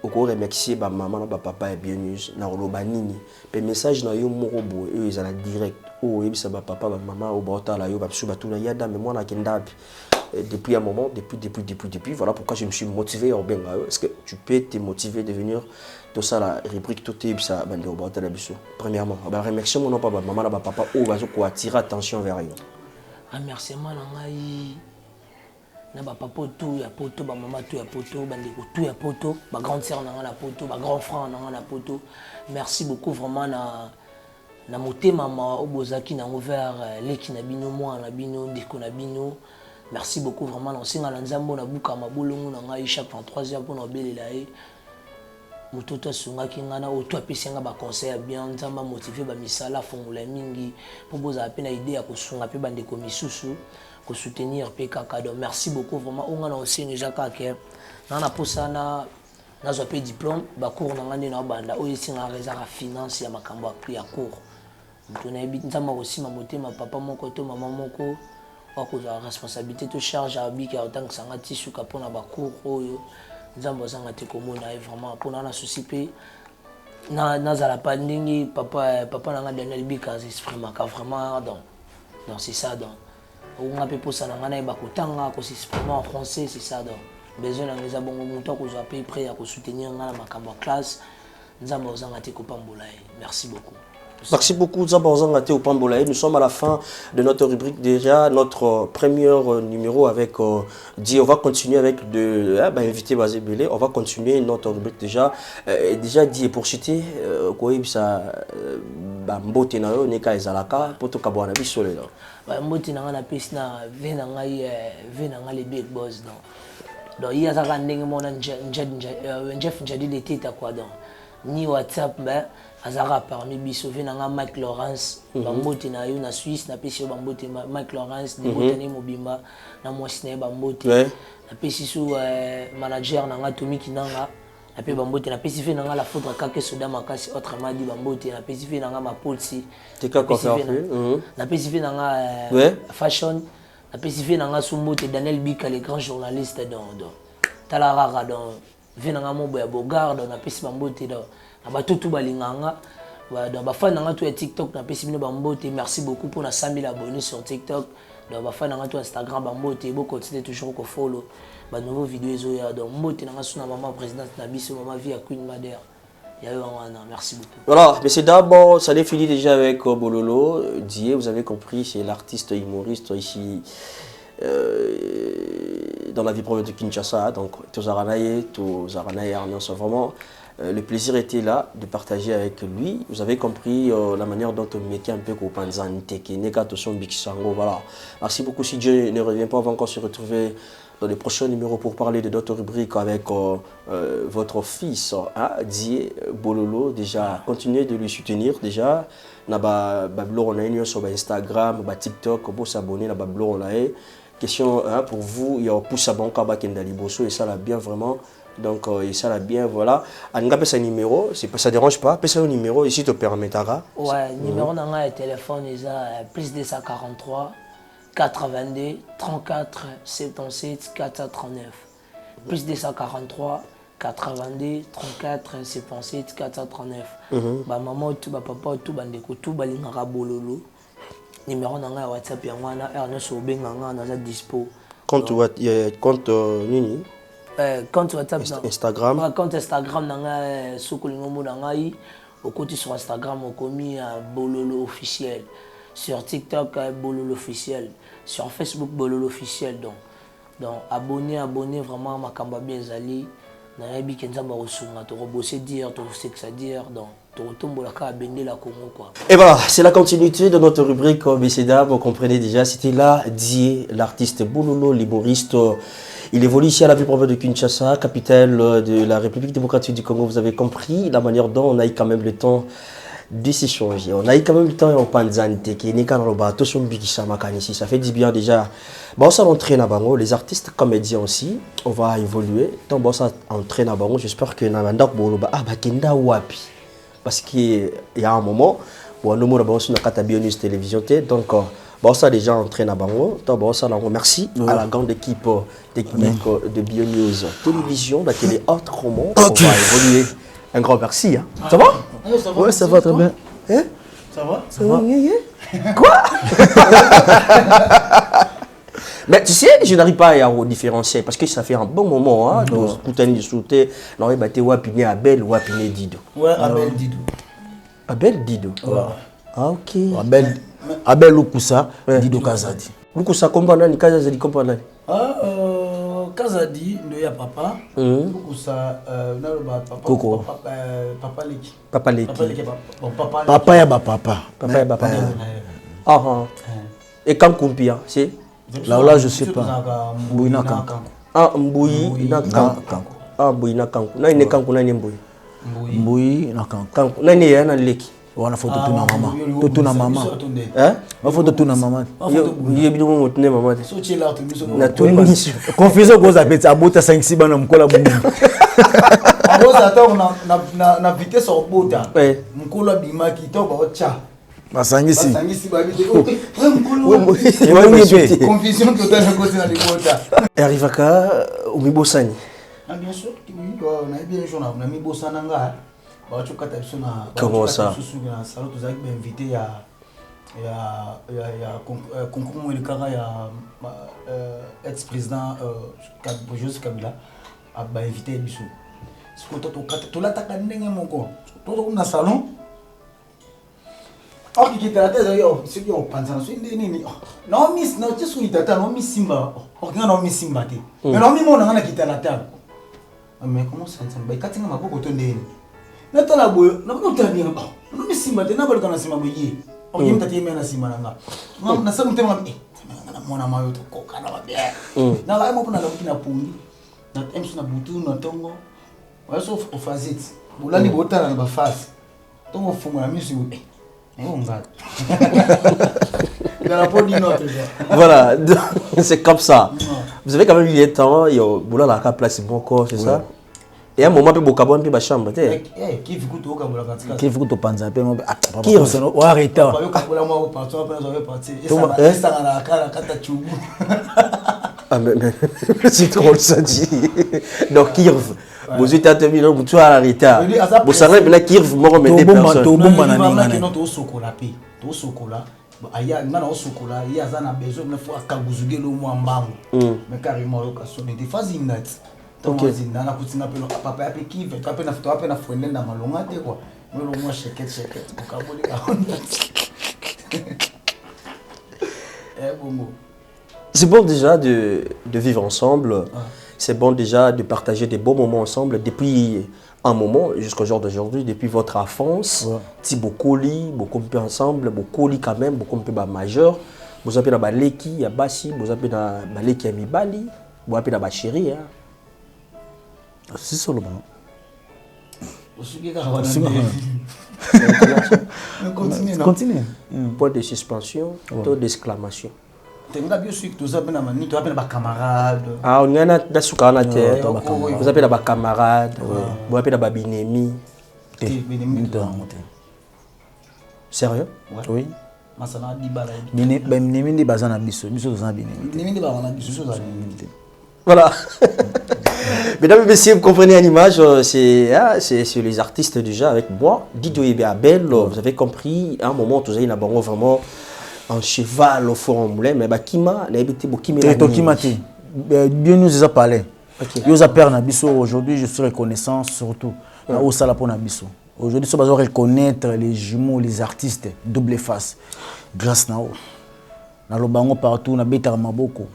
Speaker 4: au cours remercier ba maman ba papa et bien na Kolobani. Le message na yo morobo et ils allaient direct. Oh, et ça ba papa ba maman au bota la yo ba suba tout la yada mais moi na kendabi. Depuis un moment, depuis, voilà pourquoi je me suis motivé au Benga. Est-ce que tu peux te motiver de venir tout ça la rubrique tout est ça bande au bota la biso. Premièrement, ba remercier mon papa ba maman ba papa oh ba ko attirer attention vers eux.
Speaker 5: Remerciement na ngai na ba papa tout ya poto ba maman tout ya poto ba ndeko tout ya poto ba grande sœur na la poto ba grand frère na la poto. Merci beaucoup vraiment na motema ma obozaki na ouvert leki na bino moi na bino ndeko na bino. Merci beaucoup vraiment na singa na nzambo na buka mabolongo na ngai chaque 23 heures pour na belela e mototo sunga kingana o to apesenga ba conseil bien nzamba motiver ba misala fongula mingi pour boza pe na idée ya kosunga pe bande ko misusu ko soutenir pe kaka. Donc merci beaucoup vraiment on na osenga jaka ke na posana na zo pe diplôme ba cours na ngane na banda o yesinga réserve finance ya makambo ya cours mutuna ebi nzamba aussi ma motema papa moko to maman moko la responsabilité de charge à Bika autant que ça n'a tissu qu'à prendre à cours nous avons besoin de commun vraiment pour nous soucier na la pandémie papa n'a Daniel Bika s'exprime vraiment donc c'est ça donc on a peu pour ça n'a pas autant que s'exprimer en français c'est ça donc besoin de nous avons montant que j'ai payé prêt à soutenir dans ma classe nous avons besoin de Kopambola. Merci beaucoup.
Speaker 4: Merci beaucoup, Zabazan au Pambolaï. Nous sommes à la fin de notre rubrique déjà, notre premier numéro avec Di. On va continuer avec invité Basé Belé. On va continuer notre rubrique déjà. Déjà Di pour citer, quoi ça, Mbote na yo neka ezalaka poto kabwana bisole là.
Speaker 5: Mbote na na pisna venanga les big boss donc il y a ça ndenge mona Jeff Njadi de tête quoi donc ni WhatsApp mais azara parmi bisové nanga Mike Lawrence bambote na yo na Suisse na pesi bambote Mike Lawrence de botani mobimba na mwasine bambote na pesi sou manager nanga Tommy Kinanga na pe bambote na pesi fe nanga la faudra kake soda makasi autrement dit bambote na pesi fe nanga mapolsi
Speaker 4: tika conférence
Speaker 5: na pesi fe nanga fashion na pesi fe nanga sumbote Daniel Bika le grand journaliste dans talarara dans venanga mobo ya bogarde na pesi bambote dans abatutu balinganga dans ba fan nanga to ya TikTok na pesi bino bambote. Merci beaucoup pour na 100 000 abonnés sur TikTok dans ba fan nanga to Instagram bambote bo continuer toujours ko follow ba nouveau vidéo zo ya donc mbote nanga suna maman présidente na biso maman vie à Queen Madère ya yo wana. Merci beaucoup.
Speaker 4: Voilà, mais c'est d'abord ça les fini déjà avec Bololo Die, vous avez compris, c'est l'artiste humoriste ici dans la vie province de Kinshasa. Donc tous Aranaye c'est vraiment le plaisir était là de partager avec lui. Vous avez compris la manière dont on mettait un peu voilà. Merci beaucoup. Si Dieu ne revient pas, on va encore se retrouver dans les prochains numéros pour parler de d'autres rubriques avec votre fils, Die Bololo. Déjà, continuez de lui soutenir. Déjà, on a sur Instagram, TikTok, on peut s'abonner à Bablo. Question pour vous, il y a un pouce à bon et ça l'a bien vraiment. Donc, ça l'a bien, voilà. On a un numéro, ça ne dérange pas. Pèse un numéro, ici, te permettra.
Speaker 5: Ouais, numéro de téléphone, il a plus 243 82 34 77 439. Plus 243 82 34 77 439. Ba maman tout ba papa tout ba ndeko tout ba lingaka bololo. Numéro na nga WhatsApp ya ngwana Ernest Obenganga na za dispo.
Speaker 4: Compte nini?
Speaker 5: Compte WhatsApp
Speaker 4: Instagram.
Speaker 5: Compte Instagram na nga Sokolingo mo na ngai. Au côté sur Instagram on commis bololo officiel. Sur TikTok bololo officiel. Sur Facebook bololo officiel donc abonnez vraiment makamba bien zali. Na yabi kenza ba osunga to bosser dire to sexe dire donc to tombola ka bende la Congo quoi.
Speaker 4: Et voilà, c'est la continuité de notre rubrique BCDA, vous comprenez déjà, c'était là Dié, l'artiste Bololo, l'humoriste. Il évolue ici à la ville province de Kinshasa, capitale de la République démocratique du Congo. Vous avez compris la manière dont on a eu quand même le temps de s'échanger. On a eu quand même le temps en Panzante, qui est né quand ça fait du bien déjà. Bon, ça entraîne à Bango, les artistes comédiens aussi, on va évoluer. Donc, bon, ça entraîne à Bango, j'espère que Namandak Boloba, Kenda Wapi. Parce qu'il y a un moment, bon, nous avons aussi une Bionews télévision, donc, bon, ça déjà entraîne à Bango. Donc, bon, ça, merci à la grande équipe technique de Bionews télévision, la télé autrement. On va évoluer. Un grand merci. Hein. Ça va?
Speaker 6: Ouais, ça va très bien.
Speaker 4: Hein?
Speaker 6: Ça va?
Speaker 4: Ça va? Quoi? Mais tu sais, je n'arrive pas à différencier parce que ça fait un bon moment. Hein, de sauter. Non, il battait Wapine Abel, Wapine Dido.
Speaker 6: Ouais, Abel Dido.
Speaker 4: Abel Dido?
Speaker 6: Ouais.
Speaker 4: Ah, ok.
Speaker 6: Abel Lukusa, Dido Kazadi.
Speaker 4: Lukusa, comprendre, Kazadi, comprendre.
Speaker 6: Kazadi, il y a papa. Lukusa,
Speaker 4: Coco.
Speaker 6: Papa Leki.
Speaker 4: Papa Leki.
Speaker 6: Papa ya papa.
Speaker 4: Papa ya papa. Ah, et quand Kumpia, c'est?
Speaker 6: Là, je sais pas. Mbouina Kankou.
Speaker 4: Ah, Mbouina Kankou. Ah, Mbouina Kankou. Na ine Kankou na ine Mbouyi.
Speaker 6: Mbouina Kankou.
Speaker 4: Na ine ya na leki.
Speaker 6: Wana photo tu na mama. Toto na mama.
Speaker 4: Hein?
Speaker 6: Ma photo tu na mama.
Speaker 4: Yo bido mo tune mama te.
Speaker 6: So chela tu miso.
Speaker 4: Na tuni miso.
Speaker 6: Confusion ko za peti abota 5-6 bana mkola bungu. Aboza ata na vitesse obota. Mkola bimaki to ba ocha. Basangisi. Basangisi babite. Confusion totale côté na libota.
Speaker 4: Arrive ka umibosani.
Speaker 6: Ah bien sûr, oui, on a bien journal, on a mis bosana nga.
Speaker 4: Comment ça?
Speaker 6: Nous avons invité il y a concours ex-président Joseph Kabila a invité Bissou. Tout là, tu as un salon. Oh, qui était la tête d'ailleurs, ceux qui ont pensé non, miss, non, tu es sur non, miss Simba. Oh, non, miss Simba. Mais non, mais mon on a quitté la table. Mais comment ça se fait? Quand tu as beaucoup de natala boyo na ko tabi nga no misimba te na balo kana sima boye o yim tati mena sima nga na sa mutema na mona mayo to ko kana ba bien na la mo na la pungi na emsu na butu na tongo wa so o fazit bulani botala na ba face tongo funga misi on va
Speaker 4: voilà, c'est comme ça. Vous avez quand même eu le temps, il y a boula la place bon corps, c'est ça? Et à un moment, il y a un peu de chambre.
Speaker 6: Qui veut que panza pe qui on arrête.
Speaker 4: Ah mais c'est trop ça dit. Donc Kirv, vous êtes à 2000 ans, vous êtes à l'arrêt. Vous savez bien Kirv moi remettre personne.
Speaker 6: To bomba na ninga to sokola pe. To sokola. Aya ngana o sokola, ya zana besoin na fo akaguzuge lo mo ambango. Mais carrément lo ka sonner des phases inat. Donc na kutina pe papa ya pe Kirv, pe na foto pe na fwende na malonga te quoi. Mais lo mo cheket ko ka boli ka.
Speaker 4: C'est bon déjà de vivre ensemble, c'est bon déjà de partager des bons moments ensemble depuis un moment jusqu'au jour d'aujourd'hui, depuis votre enfance. Si beaucoup lit, beaucoup peu ensemble, beaucoup lit quand même, beaucoup peu majeur. Vous avez la baleki, ya basi, vous avez la baleki ya mibali, vous avez la bachiri.
Speaker 6: C'est seulement. Continue.
Speaker 4: Point de suspension, taux d'exclamation. Ah, on y a des soukana terre, vous appelez des camarades, vous appelez des binemi. Sérieux?
Speaker 6: Oui. Binemi bazana biso, biso bazana binemi.
Speaker 4: Voilà. Mesdames et messieurs, vous comprenez une image, c'est les artistes déjà avec moi. Didio et Abel, vous avez compris, à un moment, tous avez vraiment un cheval au four en moulin, mais Bakima, n'a pas été beaucoup de
Speaker 6: Tokima, bien nous a parlé. Nous a perdu Nabiso. Aujourd'hui, je suis reconnaissant surtout au Salapon Nabiso. Aujourd'hui, nous allons reconnaître les jumeaux, les artistes, double face, grâce à eux. Dans le bango partout, on a béta Maboko.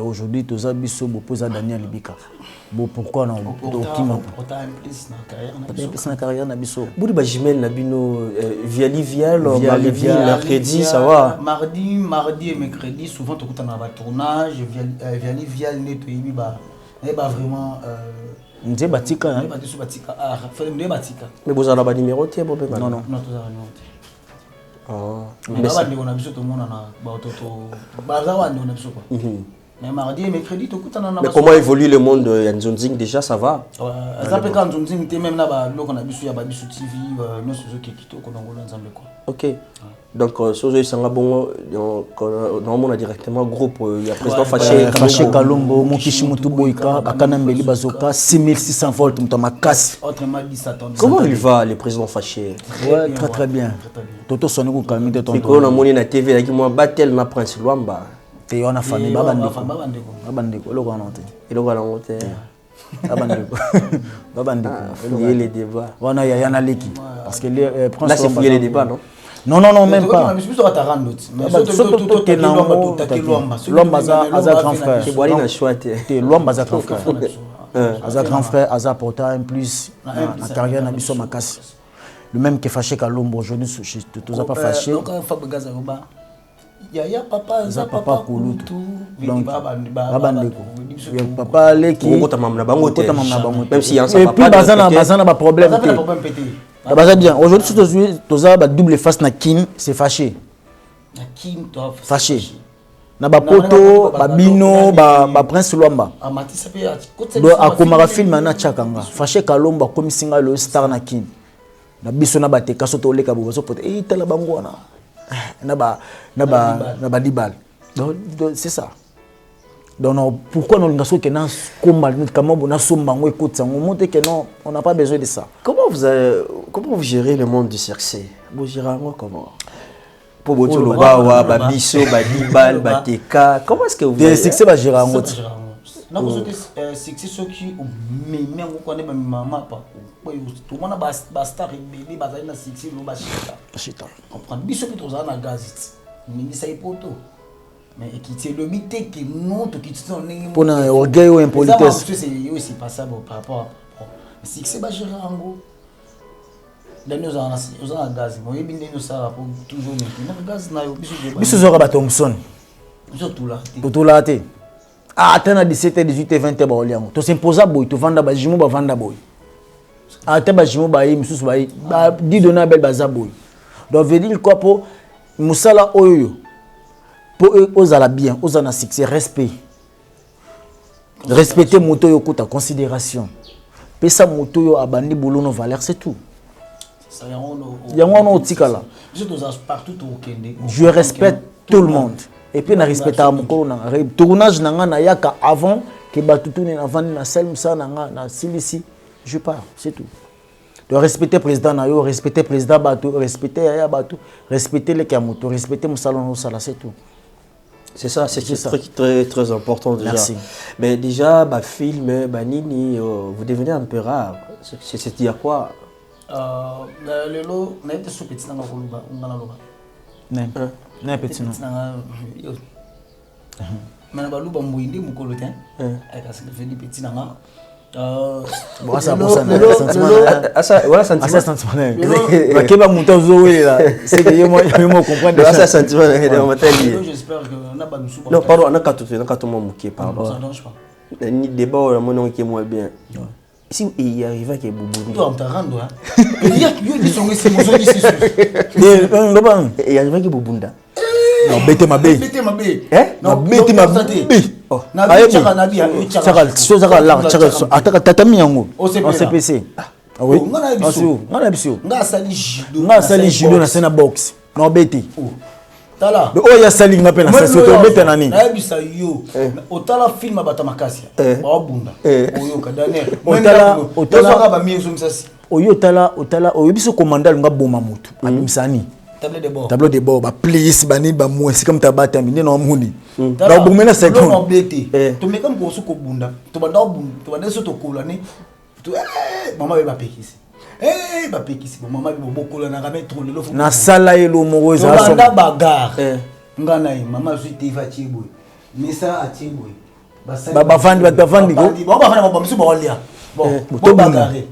Speaker 6: Aujourd'hui, tous les biso à Daniel Libika. Bon, pourquoi non? Tokima. Plus na carrière Nabiso.
Speaker 4: Boudi Bajimel Nabino, mardi, mercredi, ça va.
Speaker 6: Mardi et mercredi, souvent tu as un tournage, Vial Neto Ibiba. Et bah vraiment Ndé Batika hein.
Speaker 4: Mais vous avez un numéro tiens bon
Speaker 6: non non non tous numéro. Mais là on a besoin tout le monde na bazawa on a besoin quoi. Mais mardi et mercredi tu as
Speaker 4: mais comment évolue le monde Nzonzing déjà ça va?
Speaker 6: Ça peut quand Nzonzing tu même là ba lo on a besoin ya ba bisu TV nous ce qui kito ko ngolo ensemble quoi.
Speaker 4: OK. Donc sozo isanga bongo normalement on a directement groupe il y a président
Speaker 6: Fâché Kalombo Mokishi Mutuboika bakana mbeli bazoka 6600 volts mutama kasi autrement dit ça tombe.
Speaker 4: Comment il va le président Fâché?
Speaker 6: Ouais très bien. Toto sonné ko kalmi de ton.
Speaker 4: Parce qu'on a moni na TV avec moi battle na Prince Luamba.
Speaker 6: Te on a famille babandeko lo ko noté.
Speaker 4: Il lo ko noté.
Speaker 6: Babandeko.
Speaker 4: Il y a les débats.
Speaker 6: Wana ya yana leki parce que les
Speaker 4: Prince là c'est les débats non?
Speaker 6: Non, même pas. Mais c'est Luamba a grand frère. Luamba a grand frère. A grand frère, a porté un plus la carrière n'a pas makasi. Le même qui est fâché Kalombo aujourd'hui, tu n'as pas fâché. Donc Yaya papa Kulutu. Donc babandeko. Papa leki.
Speaker 4: Même si
Speaker 6: et puis bazana ba problème. Bah bien. Aujourd'hui, si tu as double face na Kim, c'est fâché. Na Kim, fâché. Na ba poto, ba bino, ba Prince Luamba. Do akomara film na Chakanga. Fâché Kalombo comme singa le star na Kim. Na biso na bate kaso to leka bo so pote. Tala bango na. Na ba dibal. Donc c'est ça. Donc pourquoi nous n'avons que dans combat comment on a sombango écoute ça on montre que non on n'a pas besoin de ça.
Speaker 4: Comment vous gérez le monde du succès? Vous gérez comment? Pour votre loba ba biso ba dibal ba teka comment est-ce que vous
Speaker 6: le succès va gérer en mode
Speaker 7: na ko succès soki mais on connaît ba maman pas tout monde ba star bébé ba na succès lo ba chita comprendre biso que tous na gazette mais ça est poto. Mais qui le mythe qui monte qui sont
Speaker 6: pour un orgueil ou impolitesse
Speaker 7: c'est pas ça par rapport à si c'est pas gérer en gros là nous avons gaz moi bien nous ça pour toujours mais gaz na yo
Speaker 6: biso zo ba Thompson tout là té attends 17 18 20 ba oliango to s'imposa boy to vanda ba jimo ba vanda boy attends ba jimo ba yi mususu ba di dona bel baza boy donc veut dire quoi pour musala oyo pour eux, aux ala bien, aux ana succès, respect. Respecter moto yo kuta considération. Pesa moto yo abandi boulot no valeur, c'est tout.
Speaker 7: Ça y a
Speaker 6: on au tikala. Je respecte tout le monde. Et puis na respecte à mon corona. Tournage nanga na yaka avant que batutu na vandi na selm sa nanga na silisi, je pars, c'est tout. De respecter le président na yo, respecter le président Batou, respecter Yaya Batou, respecter les Kamoto, respecter mon salon au sala, c'est tout.
Speaker 4: C'est ça, c'est très important déjà.
Speaker 6: Merci.
Speaker 4: Mais déjà, film, Nini, vous devenez un peu rare. C'est dire quoi?
Speaker 7: Le lot, on a été sous petit dans le
Speaker 6: Non, petit non.
Speaker 7: Mais on a balouba mouindé mukolotin. Avec un fait du petit nanga.
Speaker 6: Bon, ça pour ça.
Speaker 4: Voilà sentiment.
Speaker 6: Keba muta zoé là. C'est que moi comprendre
Speaker 4: ça. Ça sentiment.
Speaker 7: J'espère que on a pas nous sous.
Speaker 4: Non, pardon, on a quand on m'a pardon. Ça dérange pas. Ni débat on mon qui moi bien. Si il y arrive que boubou.
Speaker 7: Toi on t'a rendu hein. Il y a qui sont ici mon son ici.
Speaker 4: Il y arrive que boubunda.
Speaker 6: Non, bête ma bé.
Speaker 4: Hein?
Speaker 6: Non, bête ma bé.
Speaker 7: Nabi chaka nabi ya
Speaker 6: chaka soza la chaka ataka tatami yango en CPC. Ah oui. Ngana biso.
Speaker 7: Nga sali judo
Speaker 6: na sena box. Non bête.
Speaker 7: Tala.
Speaker 6: Oh ya sali nga pe na sasi to beta nani.
Speaker 7: Na yebisa yo. Otala film bata makasi. Ba bunda. Oyo ka Daniel. Otala ba miezo msasi.
Speaker 6: Oyo otala oyebiso commandant nga boma mutu. Abimsani. Tableau de bord ba please ba ni ba mwesi comme tabata mine na muni. Da bomena seconde.
Speaker 7: Non blete. To meka mko ko bunda. To banda so to kola ni. To mama be ba pekisi. Ba pekisi bo mama be bokola na ga metro le
Speaker 6: na sala elo moko za
Speaker 7: so. Banda bagarre. Ngana yi mama zo te fa chiboy. Misa a chiboy. Ba
Speaker 6: fandi ko.
Speaker 7: Ba fandi ba misu ba olia. Bon, to bagarre.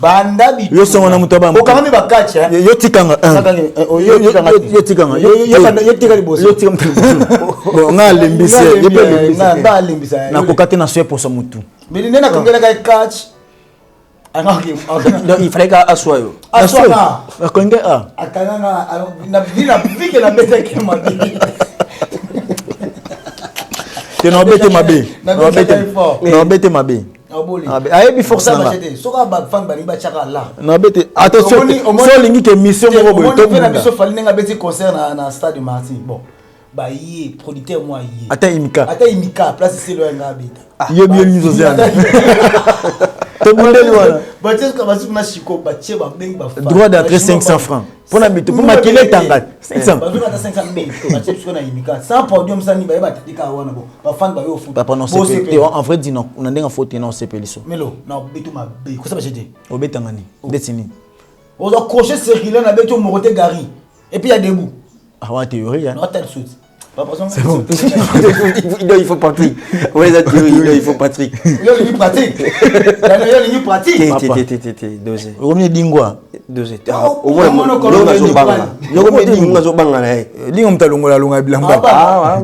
Speaker 7: Banda bitu
Speaker 6: yo songa na muto ba
Speaker 7: o kanga mi bakachi
Speaker 6: yo tikanga yo tikanga liboso yo tikanga bon nga limbise yo pe
Speaker 7: nga limbisa
Speaker 6: na kokate na swe posa mutu
Speaker 7: mais nena kongela ka catch
Speaker 4: donc il fallait ka aswa yo
Speaker 7: aswa
Speaker 6: konge
Speaker 7: akanga na vike na bete ke mabi
Speaker 6: te no bete mabe no bete mabe ayebi force na
Speaker 7: soka ba fan bari ba chaka la
Speaker 6: na bete attention so lingi ke mission mo bo to
Speaker 7: na biso fali nga beti concert na stade Martin bon ba yi producteur moi yi
Speaker 6: ata imika
Speaker 7: place c'est le nga beta
Speaker 6: yo bien nizo zana to mondeli wala
Speaker 7: ba tse ka basu na shiko ba tse ba beng ba
Speaker 6: droit d'entrée 500 francs pour na bitu pour makile tanga 500
Speaker 7: ba na 500 000 ba tse so na imika sans podium sani ba ba tatika wana bo ba fan ba yo foot
Speaker 6: papa non c'est en vrai dit non on a ndenga faute non c'est peliso
Speaker 7: melo na bitu ma be ko ça ba jete
Speaker 6: obetanga ni betini
Speaker 7: on doit crocher circulaire na beto morote gari et puis il y a debout
Speaker 6: ah théorie hein
Speaker 7: non telle chose.
Speaker 6: C'est bon.
Speaker 4: Il faut Patrick. Ouais, la théorie, il faut Patrick.
Speaker 7: Il pratique. Il pratique.
Speaker 4: Dosé.
Speaker 6: Omi dingwa.
Speaker 4: Dosé. Au moins on banga. Yoko dingwa zo banga na.
Speaker 6: Dingom talongola longa bilamba.
Speaker 4: Ah.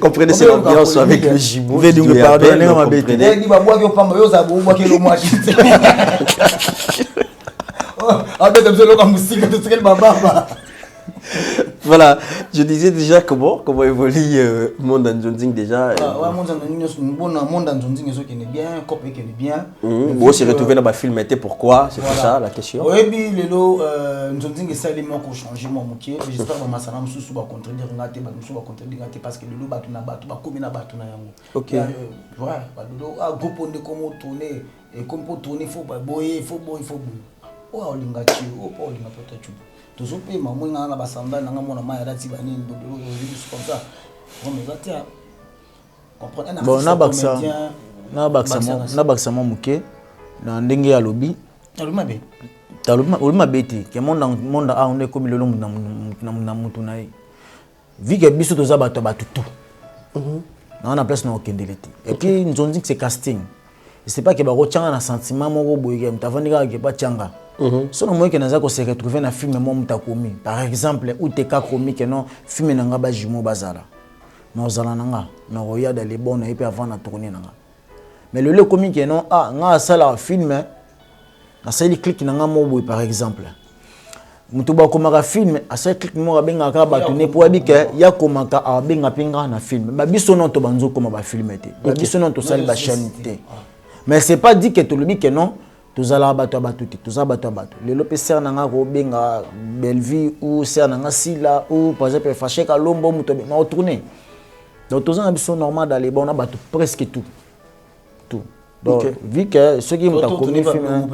Speaker 4: Comprenez cette ambiance avec le gibo.
Speaker 6: Vous devez pardonner ma bête.
Speaker 7: Il va boire au pamba, il va boire le mois. Ah ben comme ça le musique de ce qu'elle baba.
Speaker 4: Voilà, je disais déjà comment évolue le monde en Zonzing déjà.
Speaker 7: Ouais, monde en Zonzing est qui est bien, copé qui est bien.
Speaker 4: Bon, s'est retrouvé dans ma film, pourquoi? C'est pour ça la question.
Speaker 7: Oui, puis le lot Zonzing est ça les mots qu'on change mon métier. J'espère que ma salam sous va contredire ngate, ba sous va contredire ngate parce que le lot batu na batu, ba komi na batu na yango.
Speaker 4: OK.
Speaker 7: Ouais, ba le lot a groupe on de comment tourner et comme pour tourner faut pas boyer, il faut boyer. Oh olinga chi, oh pas olinga peut-être. Tout ce pays, maman, on a basamba, on a mon amant, il a dit bani, comme ça. On me va tiens. Comprendre.
Speaker 6: Bon, na baksa mo muke, na ndenge ya lobi.
Speaker 7: Aluma be.
Speaker 6: Taluma beti, ke monde a on est comme le long na mutu na yi. Vu que biso to za bato tout. Na na place na okendeleti. Et puis nous on dit que c'est casting. C'est pas que ba rochanga na sentiment moko boyé, mtavandika ke pa changa. So na moyeke naza ko se retrouver na film mo mutakomi par exemple ou te ka komi que non film nanga ba jimo bazala na ozala nanga na roya dans les bons et puis avant na tourner nanga mais le komi que non nga sala film na sali click nanga mo boy par exemple mutu ba komaka film asa click mo ga benga ka ba tourner pour abike ya komaka a benga pinga na film ba biso non to banzo koma ba film te ba biso non to sali ba chaîne te mais c'est pas dit que to le que non tous à bato abatuti tous à bato le lope ser nanga ko benga Bellevue ou ser nanga Sila ou par exemple fâché ka lombo muto ma retourner donc tous en habitation normal dans les bons on a bato presque tout donc vu que ceux qui m'ont connu film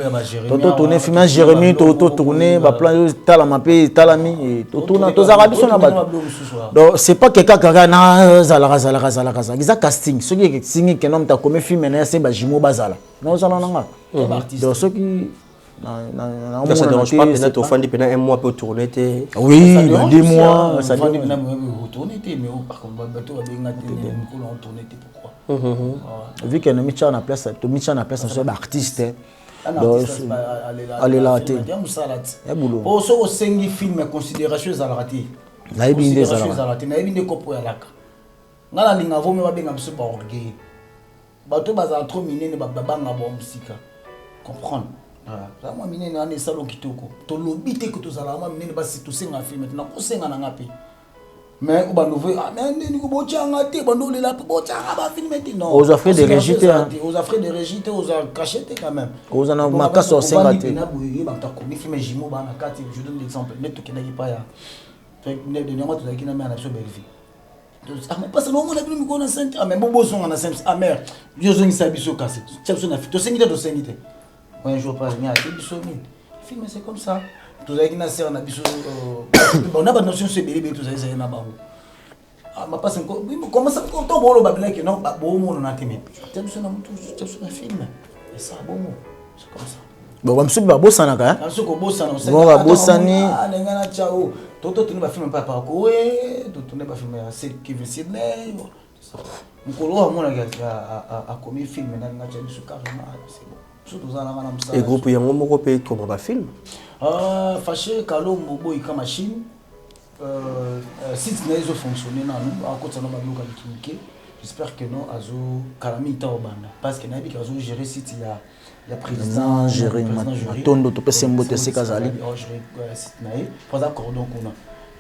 Speaker 6: toto tourner film Jérémie toto tourner ba plan talama pe talami to tourner tous habitation na bato donc c'est pas quelqu'un qui na zala giza casting ceux qui singi que non ta comme film na c'est ba jimo bazala non zala nanga donc ceux qui
Speaker 4: ça ne dérange pas peut-être au fan du un mois peut tourner
Speaker 6: oui dans 2 mois
Speaker 7: ça dit tourner mais par contre bateau va bien tourner pourquoi
Speaker 6: vu que nous mettons en place to mettons en place un artiste donc aller là té ya boulot
Speaker 7: oh so sengi film considération za raté
Speaker 6: na ibinde za
Speaker 7: raté na ibinde kopo ya laka ngala linga vomi ba benga biso ba orgueil bato baza trop minene ba banga ba musika comprendre ça moi minene na ne salon kitoko to lobité que to zala moi minene ba si to senga film maintenant ko senga na ngapi mais on va nous voir mais nous ko bochanga te bando le la bochanga ba filmer te non
Speaker 6: aux affaires de régité
Speaker 7: aux affaires de régité aux cacheté quand même
Speaker 6: aux en ma casse au 50
Speaker 7: na boye ba ta ko mi filmer jimo ba na kati je donne l'exemple net to kena pas ya ne de nyama to da kina me na so belfi ah mais pas seulement on a vu qu'on a senti ah mais bobo son on a senti ah mère je zong sa biso cassé tu na fi to sengite un jour pas rien et biso mi film c'est comme ça tout ça qui na sert na biso on a pas notion c'est bébé tout ça c'est na bango ah ma pas encore oui comment ça quand on bolo babela que non ba bo mo na teme tu biso na mutu tu biso na film et ça bon c'est comme ça
Speaker 6: bon ba msubi ba bosana ka
Speaker 7: hein ko bosana
Speaker 6: bon ba bosani
Speaker 7: ah ngana chao toto tu ne ba film pas ko toto ne ba film c'est Kevin Sidney mukolo amona a commis film na ngacha biso carrément c'est bon surtout ça na msa
Speaker 4: et groupe yango moko pe comme ba film
Speaker 7: fâché kalo mobo ika machine site na izo fonctionner na nous à côté na ba loka kimike j'espère que non azo kalami ta obanda parce que na bi azo gérer site ya président
Speaker 6: gérer matondo to pese mbote se kazali
Speaker 7: site na e pour ça cordon kuna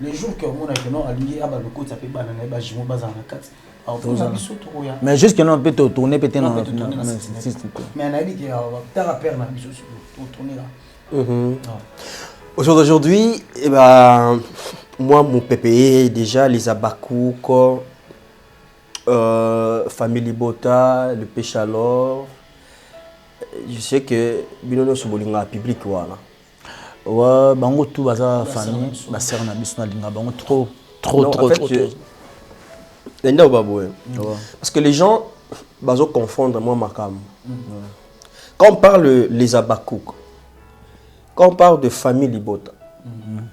Speaker 7: les jours que on a que non aligné aba loko ta pe bana na ba jimo baza na kati
Speaker 6: mais juste que non peut tourner peut-être non
Speaker 7: mais on a dit que ta père na biso tourner là
Speaker 4: aujourd'hui eh ben moi mon PPE déjà les Abakouk Famille Bota le Péchalor je sais que binono sobolinga public voilà
Speaker 6: ouais bango tout baza famille ba sœur na biso na linga bango trop parce que les gens vont confondre moi Makam. Quand on parle les Abakouk, quand on parle de famille Libota,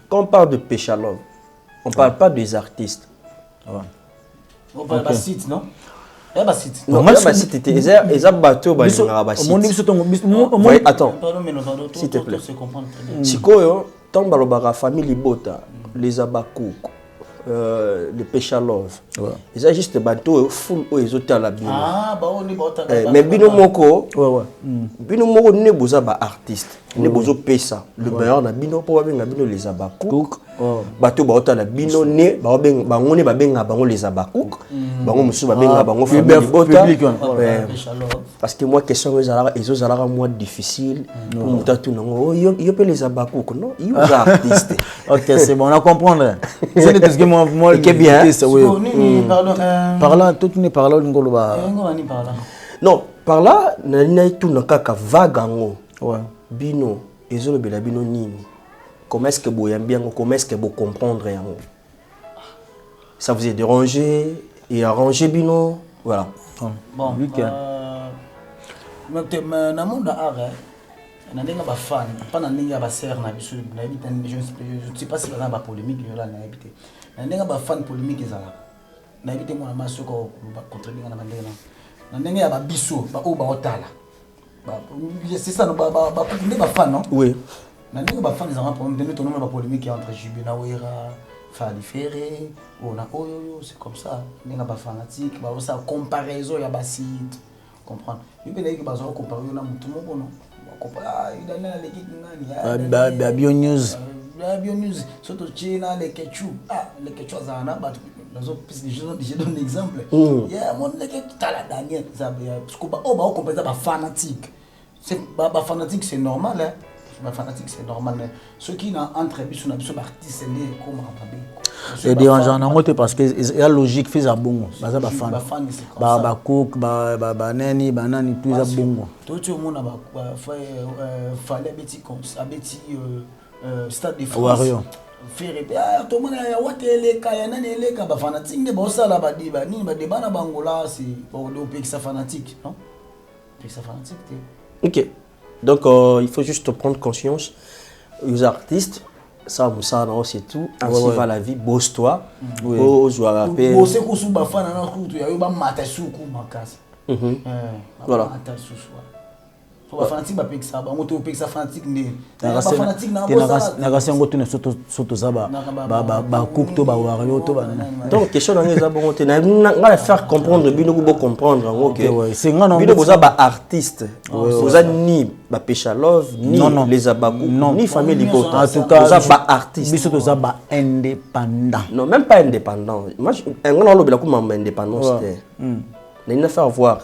Speaker 6: quand on parle de Péchalov, on ne parle pas des artistes.
Speaker 7: On parle de site, non?
Speaker 4: Non, site était les bateaux attends, s'il te plaît. Si quand on parle de famille Libota, les Abakouk, le Péchalov. Ils ont juste bateau full aux hôtels la bino.
Speaker 7: Ah bah on est bon.
Speaker 4: Mais bino moko, bino moko ne boza ba artiste, ne bozo pesa. Le meilleur na bino pour benga bino les Abakouk. Bateau ba hôtel la bino ne ba benga bango ne ba benga bango les Abakouk. Bango musu ba benga bango famille bota. Parce que moi question ils ont moi difficile pour muta tout non. Yo pe les Abakouk non, ils artistes.
Speaker 6: OK, c'est bon, on a comprendre. C'est ce que moi
Speaker 4: qui est bien.
Speaker 6: Par là, tout n'est par là,
Speaker 4: non, par là, na tout na kaka vagango. Bino, ezolo bela bino nini. Comment est-ce que vous aimez bien, comment est-ce que vous comprendre yango. Ça vous est dérangé et arrangé bino, voilà.
Speaker 7: Bon, na monde art na ndenge ba fan pas na ndenge ba sœur na biso na habite je ne sais pas si ba polémique là na habite na ndenge ba fan polémique ezala na habite moi na masoko ba contribuer na ndenge na ndenge ya ba biso ba o ba otala ba c'est ça ba ndenge ba fan non
Speaker 4: oui
Speaker 7: na ndenge ba fan ezala problème de nous ba polémique entre Jubi na Wera Fali Ferré on a oyo c'est comme ça ndenge ba fanatique ba ça comparaison ya ba site comprendre il peut dire que ba zo comparer na mutu moko non
Speaker 6: Bio News.
Speaker 7: Bio News. Surtout China, les Quechua. Ah, les Quechua, ça en a battu. Je donne un exemple. Il y a un monde qui est à la dernière. Parce que on comprend ça, fanatique. C'est fanatique, c'est normal. Hein. Fanatique, c'est normal. Ceux qui sont entre eux, sont artistes, c'est comme
Speaker 6: c'est dérangeant parce que il y a logique fait ça bon baza ba fan ba cook ba nani banani tout ça bon
Speaker 7: tout le monde ba fallait beti comme abeti stade de France faire tout le monde ya watele ka ya nani eleka ba fanatique ne ba sala ba diba ni ba débat na bangola c'est pour le pays ça fanatique non pays ça fanatique.
Speaker 4: OK. Donc il faut juste prendre conscience aux artistes. Ça c'est tout. Ainsi va la vie. Bosse-toi. Joue à paix.
Speaker 7: Bosse kusu ba fana na kutu ya yo ba mata suku makasi.
Speaker 4: Voilà.
Speaker 7: so ba fanatique ba pekisa ba moto pekisa fanatique ndé
Speaker 6: na fanatique na kasi ngo tuna soto za ba coupe to ba wario to ba
Speaker 4: donc question na ngeza bon te na ngala faire comprendre bino ko comprendre OK
Speaker 6: c'est ngana
Speaker 4: bino boza ba artiste boza ni ba Pécha Love ni les Abakou ni famille Libota
Speaker 6: en tout cas
Speaker 4: boza ba artiste
Speaker 6: biso to za ba indépendant
Speaker 4: non même pas indépendant moi ngana lobela ko mamba indépendance il n'a faire voir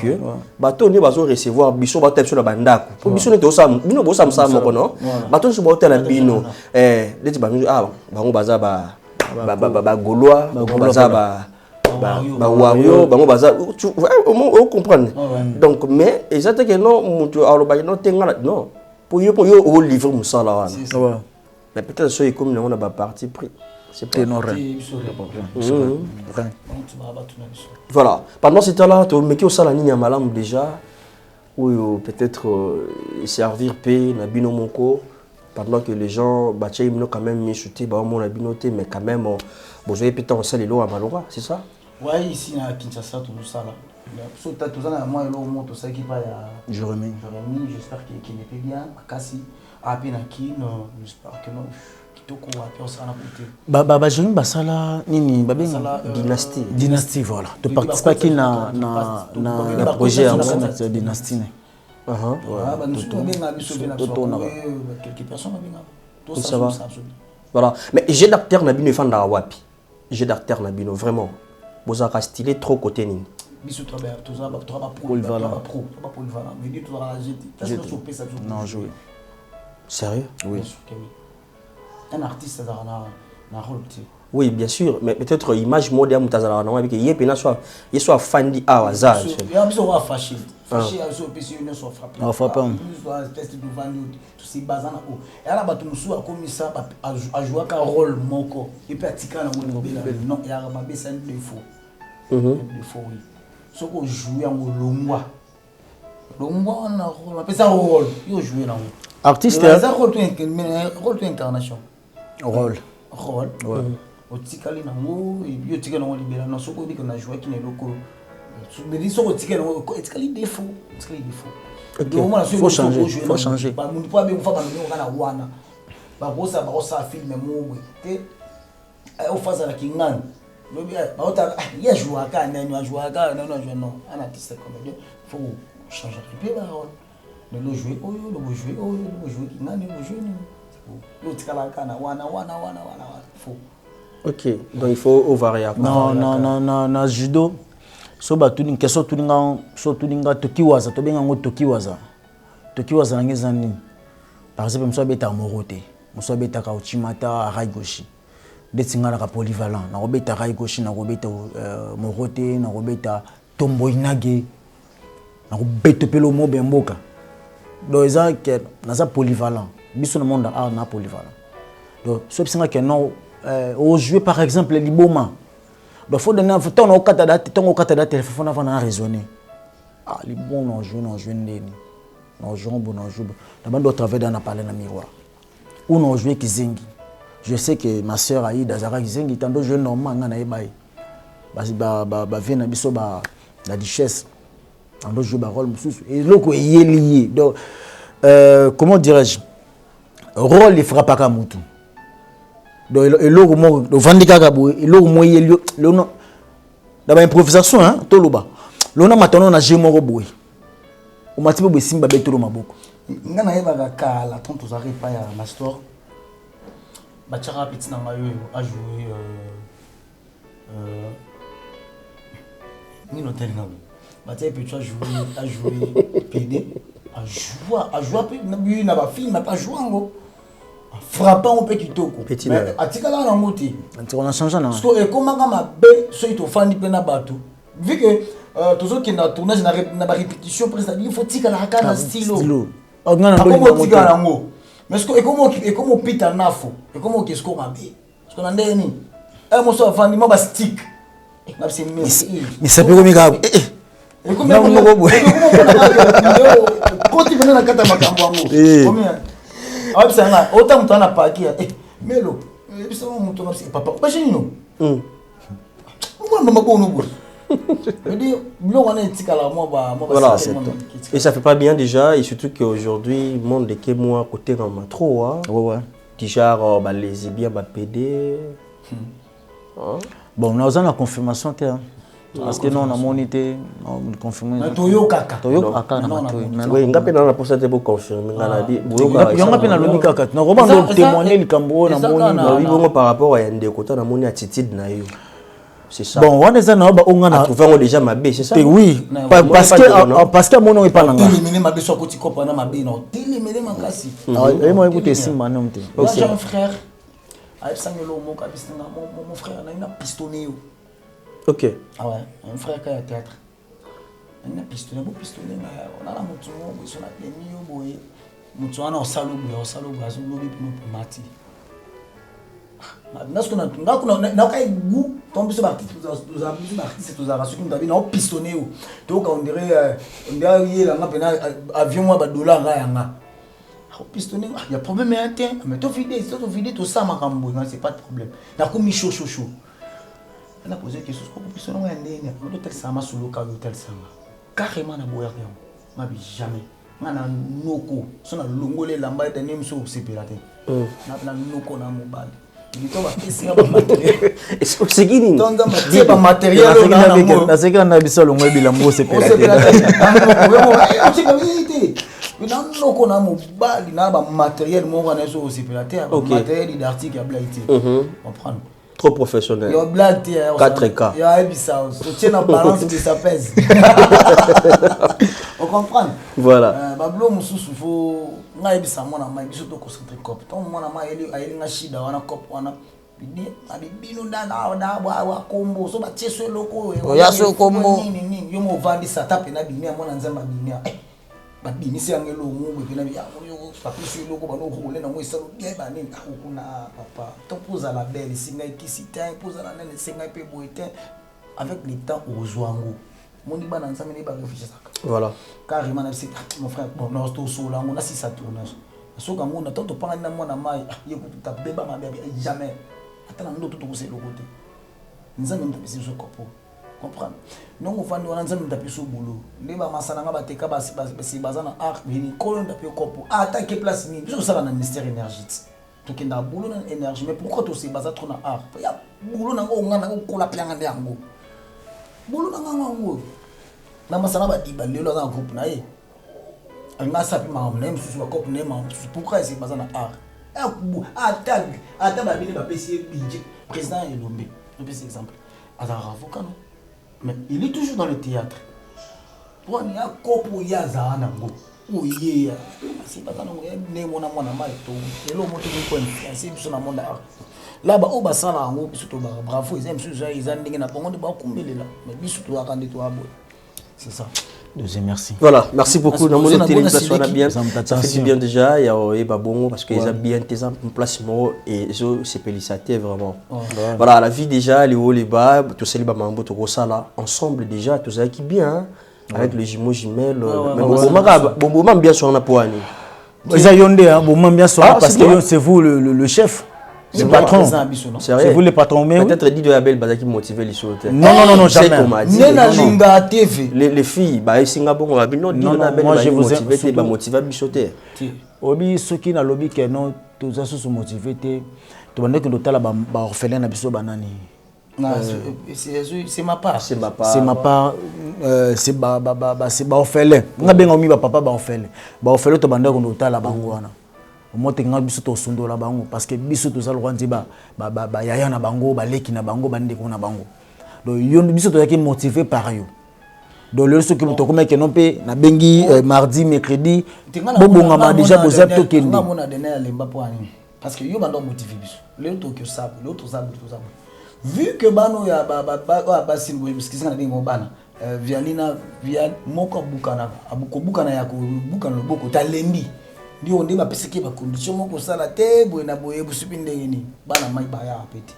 Speaker 4: que bateau ne va recevoir biso ba sur la bandako pour biso ne to ça bino bo ça ça moko non bateau sur hôtel na bino leti ba bango baza ba gaulois baza ba wario bango baza on comprendre donc mais exactement que non mutu aloba no tenga non pour yo au livre musala wana mais peut-être so comme on a ba parti pris. C'est pas énorme. Voilà. Pendant ce temps-là, tu as au salani malam déjà, ou peut-être servir paix, nabino moko, pendant que les gens, ils ont quand même mis chuté, mais quand même, vous avez peut-être un salle à Malora, c'est ça?
Speaker 7: Oui, ici à Kinshasa, tout ça là. Tout ça, moi, tout ça qui va à
Speaker 6: Jérémy,
Speaker 7: j'espère qu'il est bien. Kassi, à Pénakin, j'espère que non.
Speaker 6: Jérémy basala nini babenga dynastie voilà tu participes qui na projet de dynastie
Speaker 4: ça va voilà mais j'ai d'acteur na bino fanda wapi j'ai d'acteur na bino vraiment bozaka stylé trop côté nini
Speaker 7: biso polyvalent
Speaker 6: non jouer
Speaker 4: sérieux
Speaker 6: oui
Speaker 7: un artiste na rôle.
Speaker 4: Oui, bien sûr, mais peut-être image moderne mutazala na wabi que yepena soit fandi awaza.
Speaker 7: Ya biso wa fâché aso pesi une so frappé.
Speaker 6: On frappe.
Speaker 7: Soit test de vendre tout ces bazana ko. Et là batu musu akomisa a jouer ka rôle moko et puis atika na ngobela. Non, ya ba besa de faux. De faux oui. So ko jouer en longwa. Longwa na rôle, pesa rôle, yo jouer na.
Speaker 6: Artiste
Speaker 7: rôle incarnation.
Speaker 6: Rôle.
Speaker 7: Ouais. Otikali nango yo tikali nango libela na soko bi kana jouer ki na loko. Mais dis soko tikali nango etikali défaut,
Speaker 6: faut changer.
Speaker 7: Ba mundu pa be ko fa ba ngo kana wana. Ba bosa film mo te o faza la kingana. Lobi ba ota ya jouer ka na no jouer ka non un artiste comédien faut changer clip ba rôle. Le jouer qui n'a ni jouer l'autre kana wana faut.
Speaker 4: OK, donc il faut varier.
Speaker 6: Non judo so batu ni keso tuninga tokiwaza to benga ngo tokiwaza na ngeza nini par exemple mso beta morote mso beta ka uchimata raigoshi detinga na polyvalent na robeta raigoshi na robeta morote na robeta tombo inage na robeta pelo mo bemboka. Donc ça que naza polyvalent biso na monde art na polyvalent donc so bisinga que non au jouer par exemple liboma donc faut donner temps au kata téléphone avant à raisonner libon non jouer ndeni non jouer bon non jouer d'abord doit travailler dans parler dans miroir ou non jouer kizengi je sais que ma sœur Aïda Zara kizengi tando jouer normal ngana ebai ba vient na biso ba la duchesse tando jouer ba rôle mususu et loko est lié donc comment dirais-je rôle il fera pas comme mutu donc et loko mo do vandika ka bo et loko mo yelio le no d'abord improvisation hein toloba lona matano na jemo ko boy o matibe bo simba betolo maboko
Speaker 7: ngana yeba ka la tonto zari pa ya master bachara petit na mayo a jouer ni l'hôtel na batia petit a jouer PD a jouer na ba film a jouer ngo frappant au petit toko mais atikala na moti
Speaker 6: on a changé na
Speaker 7: parce que comment ma be so ito fandi pe na bato vu que toujours qui na tournage na ba répétition presque il faut tikala kana stylo
Speaker 6: ngana
Speaker 7: ndo tikala ngo mais ce que comment pita nafo et comment qu'est-ce qu'on a bé parce qu'on a ndeni mo so fandi ma ba stick na c'est
Speaker 6: mais ça peut comme ça
Speaker 7: et comment quand tu venais na kata makambo ngo combien ah c'est là autant tu as pas qui melo biso mutu na papa bashino moi mama ko no
Speaker 4: Voilà, et ça fait pas bien déjà, et surtout qu'aujourd'hui, le monde est moi côté dans ma trop. Hein.
Speaker 8: Ouais.
Speaker 4: Déjà, les bien, PD.
Speaker 8: Bon, on a besoin de la confirmation. Parce que nous, on a monité, on a confirmé.
Speaker 6: Toyo Kaka.
Speaker 8: Oui,
Speaker 4: on a pas pour ça pour confirmer.
Speaker 8: On a pas le Kaka. On a témoigné le Cambo,
Speaker 4: par rapport à un côté, on a mon attitude. C'est ça.
Speaker 8: Bon, on a
Speaker 4: trouvé déjà ma baie, c'est ça?
Speaker 8: Oui, parce que mon nom est pas là.
Speaker 6: J'ai un frère. Mon frère a un pistonné.
Speaker 4: Ok.
Speaker 6: Ah ouais, un frère qui a théâtre. Un pistonné, on a la moto, on a les mieux, moto, on a un salon, mati. Parce qu'on a goût, tombe sur l'artiste, nous avons c'est aux arraches, nous avons pistonné. Donc on dirait, avion, $, pistonné, il y a problème, mais tu vides, tout ça, c'est pas de problème. Il y a comme chaud. On a posé quelque chose, pistonné, on a ça m'a sous le cas d'hôtel Sama. Carrément, on a beau rien, jamais. On a noko, on a longolé l'amba et un sur séparé. On a noko na mobile.
Speaker 4: C'est qui dit?
Speaker 6: C'est matériel.
Speaker 8: C'est qu'on a besoin de l'ombre c'est
Speaker 6: matériel d'article à blaguer. On prend.
Speaker 4: Trop professionnel. 4K.
Speaker 6: Il y a balance qui s'apaise. On comprend.
Speaker 4: Voilà.
Speaker 6: Bablo mususu faut ngai bisa mona mai biso to concentré cop. Ton mona mai ele nga shida wana cop wana. Bidi abibino ndana na wa kombo so ba tieso loko.
Speaker 8: Ya so kombo.
Speaker 6: Nini yo mo vandi sa tape na binia mona nzamba binia. Ba bini se angelo mu be na biya yo papiso loko ba no ko le na mo isalo bien ba nini akuna papa. To poza la belle singa ikisita poza la nene singa pe boite avec le temps au joango.
Speaker 4: Voilà.
Speaker 6: Carrément, mon frère, on a tout sur là, on a 6 tournages. Ce qu'on a tant de parler dans mon amaille, il y a tout à béba ma bébé, jamais. Attends, nous tout c'est le côté. Nous avons tapé sur ce copo. Comprendre. Nous on va nous en tapé sur boulot. Les ba masananga ba teka ba si bazana art, mais ni colonne tapé copo. Attaquer place ni. Biso ça dans le ministère énergie. Tout qui na boulot dans énergie, mais pourquoi tout c'est bazat trop na art? Il y a boulot na ngo ngana ko la planga ndango. Boulot na ngo na masana ba diba lelo za groupe na ye anga sapi ma même sous ba couple ne ma pourquoi c'est bazana art ata ba bini ba pesi budget président Elombe on peut exemple azara avocat non mais il est toujours dans le théâtre pour ni a kopo ya za na ngo oye c'est bazana ne mona mona mai to lelo moto ko influencer biso na monde art là ba o ba sala ngo biso to ba bravo ils aiment sous ils en ndenge na bongo de ba kumbelela mais biso to akande to abo. C'est ça.
Speaker 8: Deuxième, merci.
Speaker 4: Voilà, merci beaucoup. Dans mon télévision, on a bien. Ça fait bien déjà. Il y a Babongo parce qu'ils ont bien tes emplacements et c'est félicité vraiment. Voilà, la vie déjà, les hauts, les bas, tout ça, les bamambo, tout ça là, ensemble déjà, tout ça qui bien, avec les jumeaux jumelles. Mais bon, bien sûr, on a pour aller.
Speaker 8: Ils ont yondé, bon, bien sûr, parce que c'est vous le chef. Le patron, c'est vous le patron, mais
Speaker 4: peut-être dit de la belle qui motive les choses.
Speaker 8: Non, jamais.
Speaker 4: Les filles, bah Singapour, on va bien non, moi je vous motiver, bah motiver bichoter.
Speaker 8: Obi ceux qui na lobby que non, tous ça sont motivés. Tu vas dire que l'hôtel ba orphelin na biso banani.
Speaker 6: C'est ma part.
Speaker 8: C'est ma part. C'est ba orphelin. On a bien mis ba papa ba orphelin. Ba orphelin to banda ko l'hôtel la bango wana. Moi tenga biso to sundo la bango parce que biso to za le rwandi ba yaya na bango ba leki na bango bande ko na bango donc yo biso to yaki motivé par yo donc le ce que to comme que non pe na bengi mardi mercredi bobonga ma déjà bozap to kendi
Speaker 6: na mona donner à lemba pour ani parce que yo bando motivé biso le to que ça l'autre ça vu que bano ya ba sinbo parce que ça na bengo bana vialina via moko bukana abuko bukana ya ko bukana loboko talendi ndio on dit ba peseke ba condition moko sala te boye na boye busubi ndenge ni bana mai ba ya peti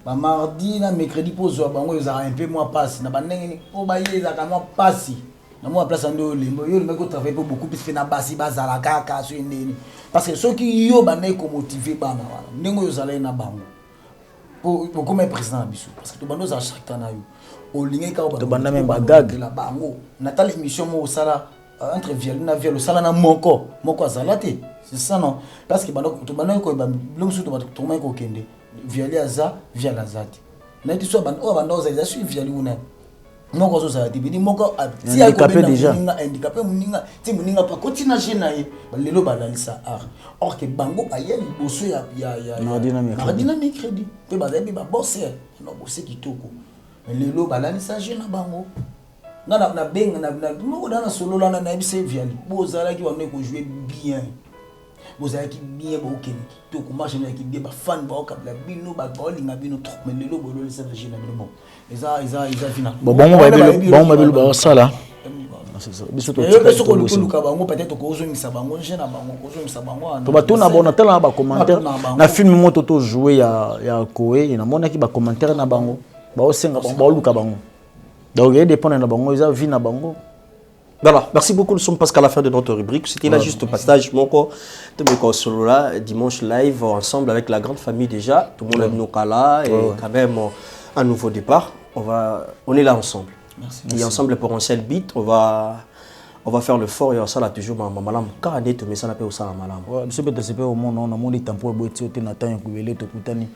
Speaker 6: ba mardi na mercredi pozo bango za un peu moins passe na bandenge ni o ba yeza ka moi passe na moi place ndo lembo yo le ko travailler pour beaucoup plus na basi bazala kaka so ndeni parce que ceux qui yo ba ko motiver bana wala ndenge yo zala na bango pour comme président biso parce que to bando za chaque temps na yo
Speaker 7: olingi ka
Speaker 8: To banda même bagag.
Speaker 7: la bango. Natal émission mo sala entre viol na viol sala na moko azalate. C'est ça non parce que to banda ko ba lomsu to ba to mai ko kende. Viol aza viol azati. Na ti so banda oza suivre viol una. Moko zo sa tibidi moko
Speaker 8: si handicapé déjà
Speaker 7: handicapé muninga ti muninga pa kotina jena ye lelo balalisa art or que bango ba yeli boso ya
Speaker 8: na
Speaker 7: dynamique crédit pe ba zebi ba bosser no bosse kitoko lelo balalisa jena bango na benga na moko dana solo lana na bise viali bozala ki wane ko jouer bien bozala ki bien ba okeni kitoko marche na ki bien ba fan ba okabla bino ba linga bino trop mais lelo bolo lisa jena bino bon Isa fina.
Speaker 8: Bon mabilo ba sala.
Speaker 7: Biso to luka bango peut-être ko ozongisa bango jena bango ko ozongisa bango.
Speaker 8: To batuna bona tala ba commentaire na film moto to jouer ya Koé na mona ki ba commentaire na bango. Ba osenga bango ba luka bango. Donc il dépend na bango isa vie na bango.
Speaker 4: Voilà, merci beaucoup. Nous sommes presque à la fin de notre rubrique. C'était là juste au passage. Moko, solo là, dimanche live ensemble avec la grande famille déjà. Tout le monde est Nokala et quand même un nouveau départ. On est là ensemble.
Speaker 7: Merci.
Speaker 4: Et ensemble pour un seul beat, on va faire le fort et ça là toujours malam. Car on est mais ça n'a pas au ça malam.
Speaker 8: Ouais, monsieur peut c'est pas au monde on a mon tempo boîtier te na temps kubele to kutani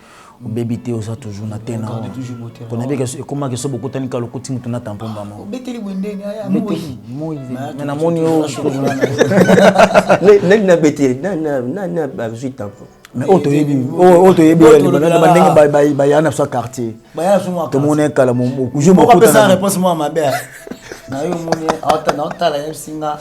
Speaker 8: o baby te ça toujours na tena. On a bien que comment que so beaucoup tani ka lokuti mutu na tempo mbama.
Speaker 7: Beteli wendeni aya
Speaker 8: moi na moni o
Speaker 4: na beteli na ba 8 tempo.
Speaker 8: Mais auto yebi bandenge ba yana sa quartier.
Speaker 7: Ba yana so mo.
Speaker 8: To mona kala mo kujo
Speaker 7: mo ko pesa réponse mo ma belle. Na yo moni ata la singa.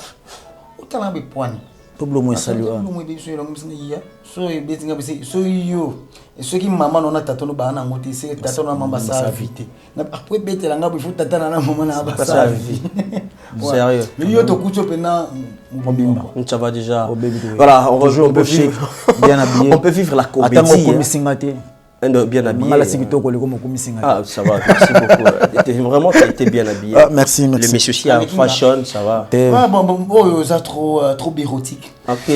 Speaker 7: Utala be pwani.
Speaker 8: Toblo mo salut.
Speaker 7: Toblo mo be so yo ngumsinga ya. So e betinga be so yo. Et ceux qui maman on a tatono ba na ngoti se tatono mamba sa vite. Na après betela nga bo fu tatana na maman na ba sa vite.
Speaker 4: Sérieux.
Speaker 7: Mais yo to kucho pena
Speaker 8: mobimba.
Speaker 4: Ça va déjà. Voilà, on peut vivre
Speaker 8: bien habillé.
Speaker 4: On peut vivre la comédie. Bien habillé. Ah, ça va, merci beaucoup. Vraiment, tu étais bien habillé.
Speaker 8: Ah, merci.
Speaker 4: Le monsieur aussi en fashion, ça va.
Speaker 7: Ah, bon, ça trop érotique.
Speaker 4: Ok,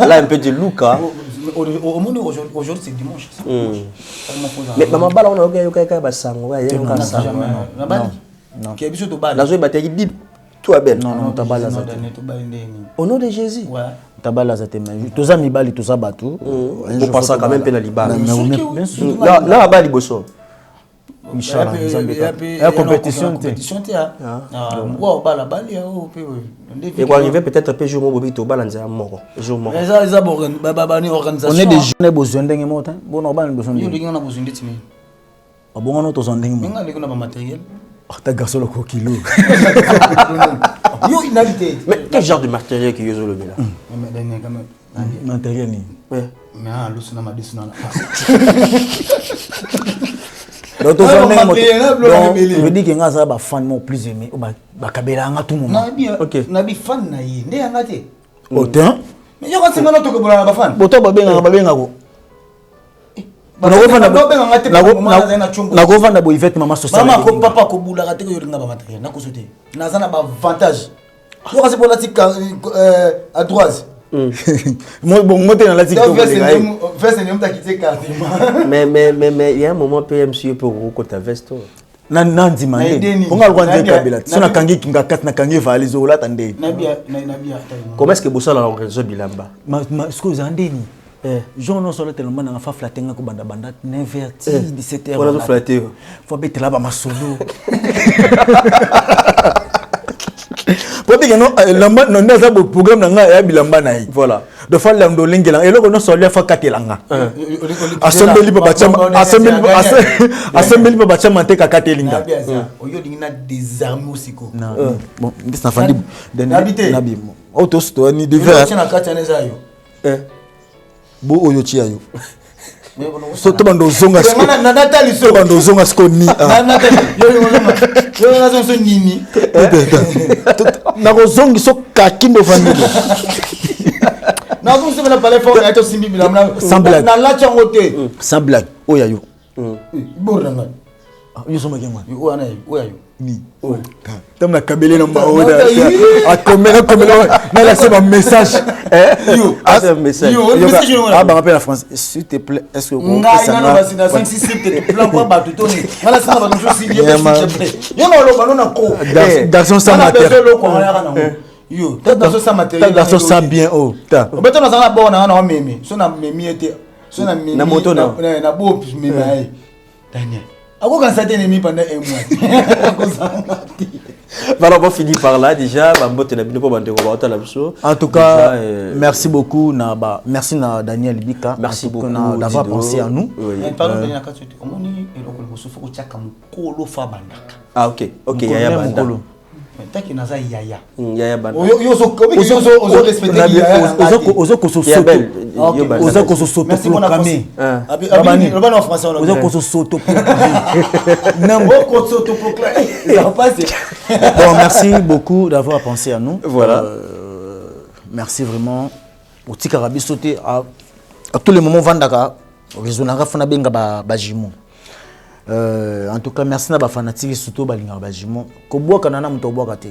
Speaker 4: là un peu de look. Hein.
Speaker 7: Aujourd'hui, c'est dimanche.
Speaker 4: Mais maman, on a eu un toi belle.
Speaker 8: Non, tabala za.
Speaker 4: Au nom de Jésus.
Speaker 7: Ouais.
Speaker 8: Tabala za te mais toza mibali toza batu.
Speaker 4: On passe quand même pe na libala.
Speaker 8: Bien sûr.
Speaker 4: Là bas liboso.
Speaker 8: Inchallah, la compétition
Speaker 7: te. Wow, bala bali o pe.
Speaker 4: Et pour arriver peut-être pe jour mo bobi to bala nza moko. Jour moko.
Speaker 7: Ça bon baba ni organisation.
Speaker 8: On est des jeunes besoin ndenge mota. Bon on ba besoin.
Speaker 7: Yo linga na besoin de timi.
Speaker 8: Abonga no to zondenge mo.
Speaker 7: Nga leko na ba matériel.
Speaker 8: Ta garçon le kilo.
Speaker 7: Yo inhabité.
Speaker 4: Mais quel genre de matériel que yo le là?
Speaker 8: Matériel ni.
Speaker 7: Ouais. Mais ah l'eau na ma desuna la.
Speaker 8: Donc to zondenge mo. Je veux dire que nga ça ba fan mo plus aimé ba kabela nga tout moment.
Speaker 7: OK. Na bi fan na yi. Nde nga te.
Speaker 8: Autant.
Speaker 7: Mais yo ka singa na to ko bola ba fan.
Speaker 8: Boto ba benga ko. nakovanda boye ivete mama social
Speaker 7: mama ko papa ko bulaka te ko yoringa ba matériel na ko sote nazana ba avantage yo kasi bola tika à droite
Speaker 8: moi bon moi dans la tika
Speaker 7: veste ne mta kite carte
Speaker 4: mais il y a un moment PMC pour ko ta veste
Speaker 8: na ndimande ponga lwande kabila sona kangi kinga kat na kangi vali zo la tande
Speaker 7: nabia
Speaker 4: comment est-ce que bossa la réseau bilamba
Speaker 8: ma excuse andeni Jean non solo tellement na fa flatter nga ko banda 9h 17h
Speaker 4: on a flatter
Speaker 8: faut bettre là ba masolo pour dire non lamba non na za bo programme na nga ya bilamba na yi
Speaker 4: voilà
Speaker 8: de fa lando lingela eloko no solo fa katelanga assemble ba bacha mante ka katelinga
Speaker 7: oyo dingina désarmer osiko
Speaker 8: bon ndisa fandi nabi auto sto ni de
Speaker 7: ver na kati na zayo
Speaker 8: bo oyo chia yo so to bando zonga
Speaker 7: sko na natali so
Speaker 8: bando zonga sko ni
Speaker 7: na natali yo na zo nini
Speaker 8: na ko zongi so kakimbo famille
Speaker 7: na ko se na parler fort na to simbi bila na la changote
Speaker 8: sans blague oya yo
Speaker 7: boranga
Speaker 8: Yo so makengwa.
Speaker 7: Oya na yo.
Speaker 8: Ni. Tam na kabele na maoda. A combien na laisser un message.
Speaker 7: Yo,
Speaker 4: un message.
Speaker 7: Yo, message
Speaker 8: ah bah rappelle la France. S'il te plaît, est-ce que
Speaker 7: on peut na 5 6 7 plan pas batu toni. Ngala sina ba njo si bien s'il te plaît. Yo na lo ba na ko.
Speaker 8: Garçon sans matériel.
Speaker 7: Yo, garçon sans matériel.
Speaker 8: Garçon sans bien haut. Ta.
Speaker 7: Obeto na sana bona na meme. So na meme ete. So na meme.
Speaker 8: Na moto na.
Speaker 7: Na bo meme ai. Daniel. Ako quand ça t'ennemi pendant un mois.
Speaker 4: Voilà, on va finir par là déjà.
Speaker 8: En tout cas, merci beaucoup. Merci à Daniel Bika.
Speaker 4: Merci beaucoup
Speaker 8: d'avoir pensé à nous.
Speaker 7: Pardon, Daniel,
Speaker 4: ah, ok. Ok, Yaya Banda.
Speaker 7: Tant qu'il n'a pas Yaya.
Speaker 4: Yaya Banda.
Speaker 8: Merci mon ami. Merci beaucoup d'avoir pensé à nous.
Speaker 4: Voilà.
Speaker 8: Merci vraiment. Au Tikarabi sauté à tous les moments Vandaka. Raisonnara fana benga bajimo. En tout cas, merci à ba fanatique surtout balinga bajimo. Ko boka nana muto boka te.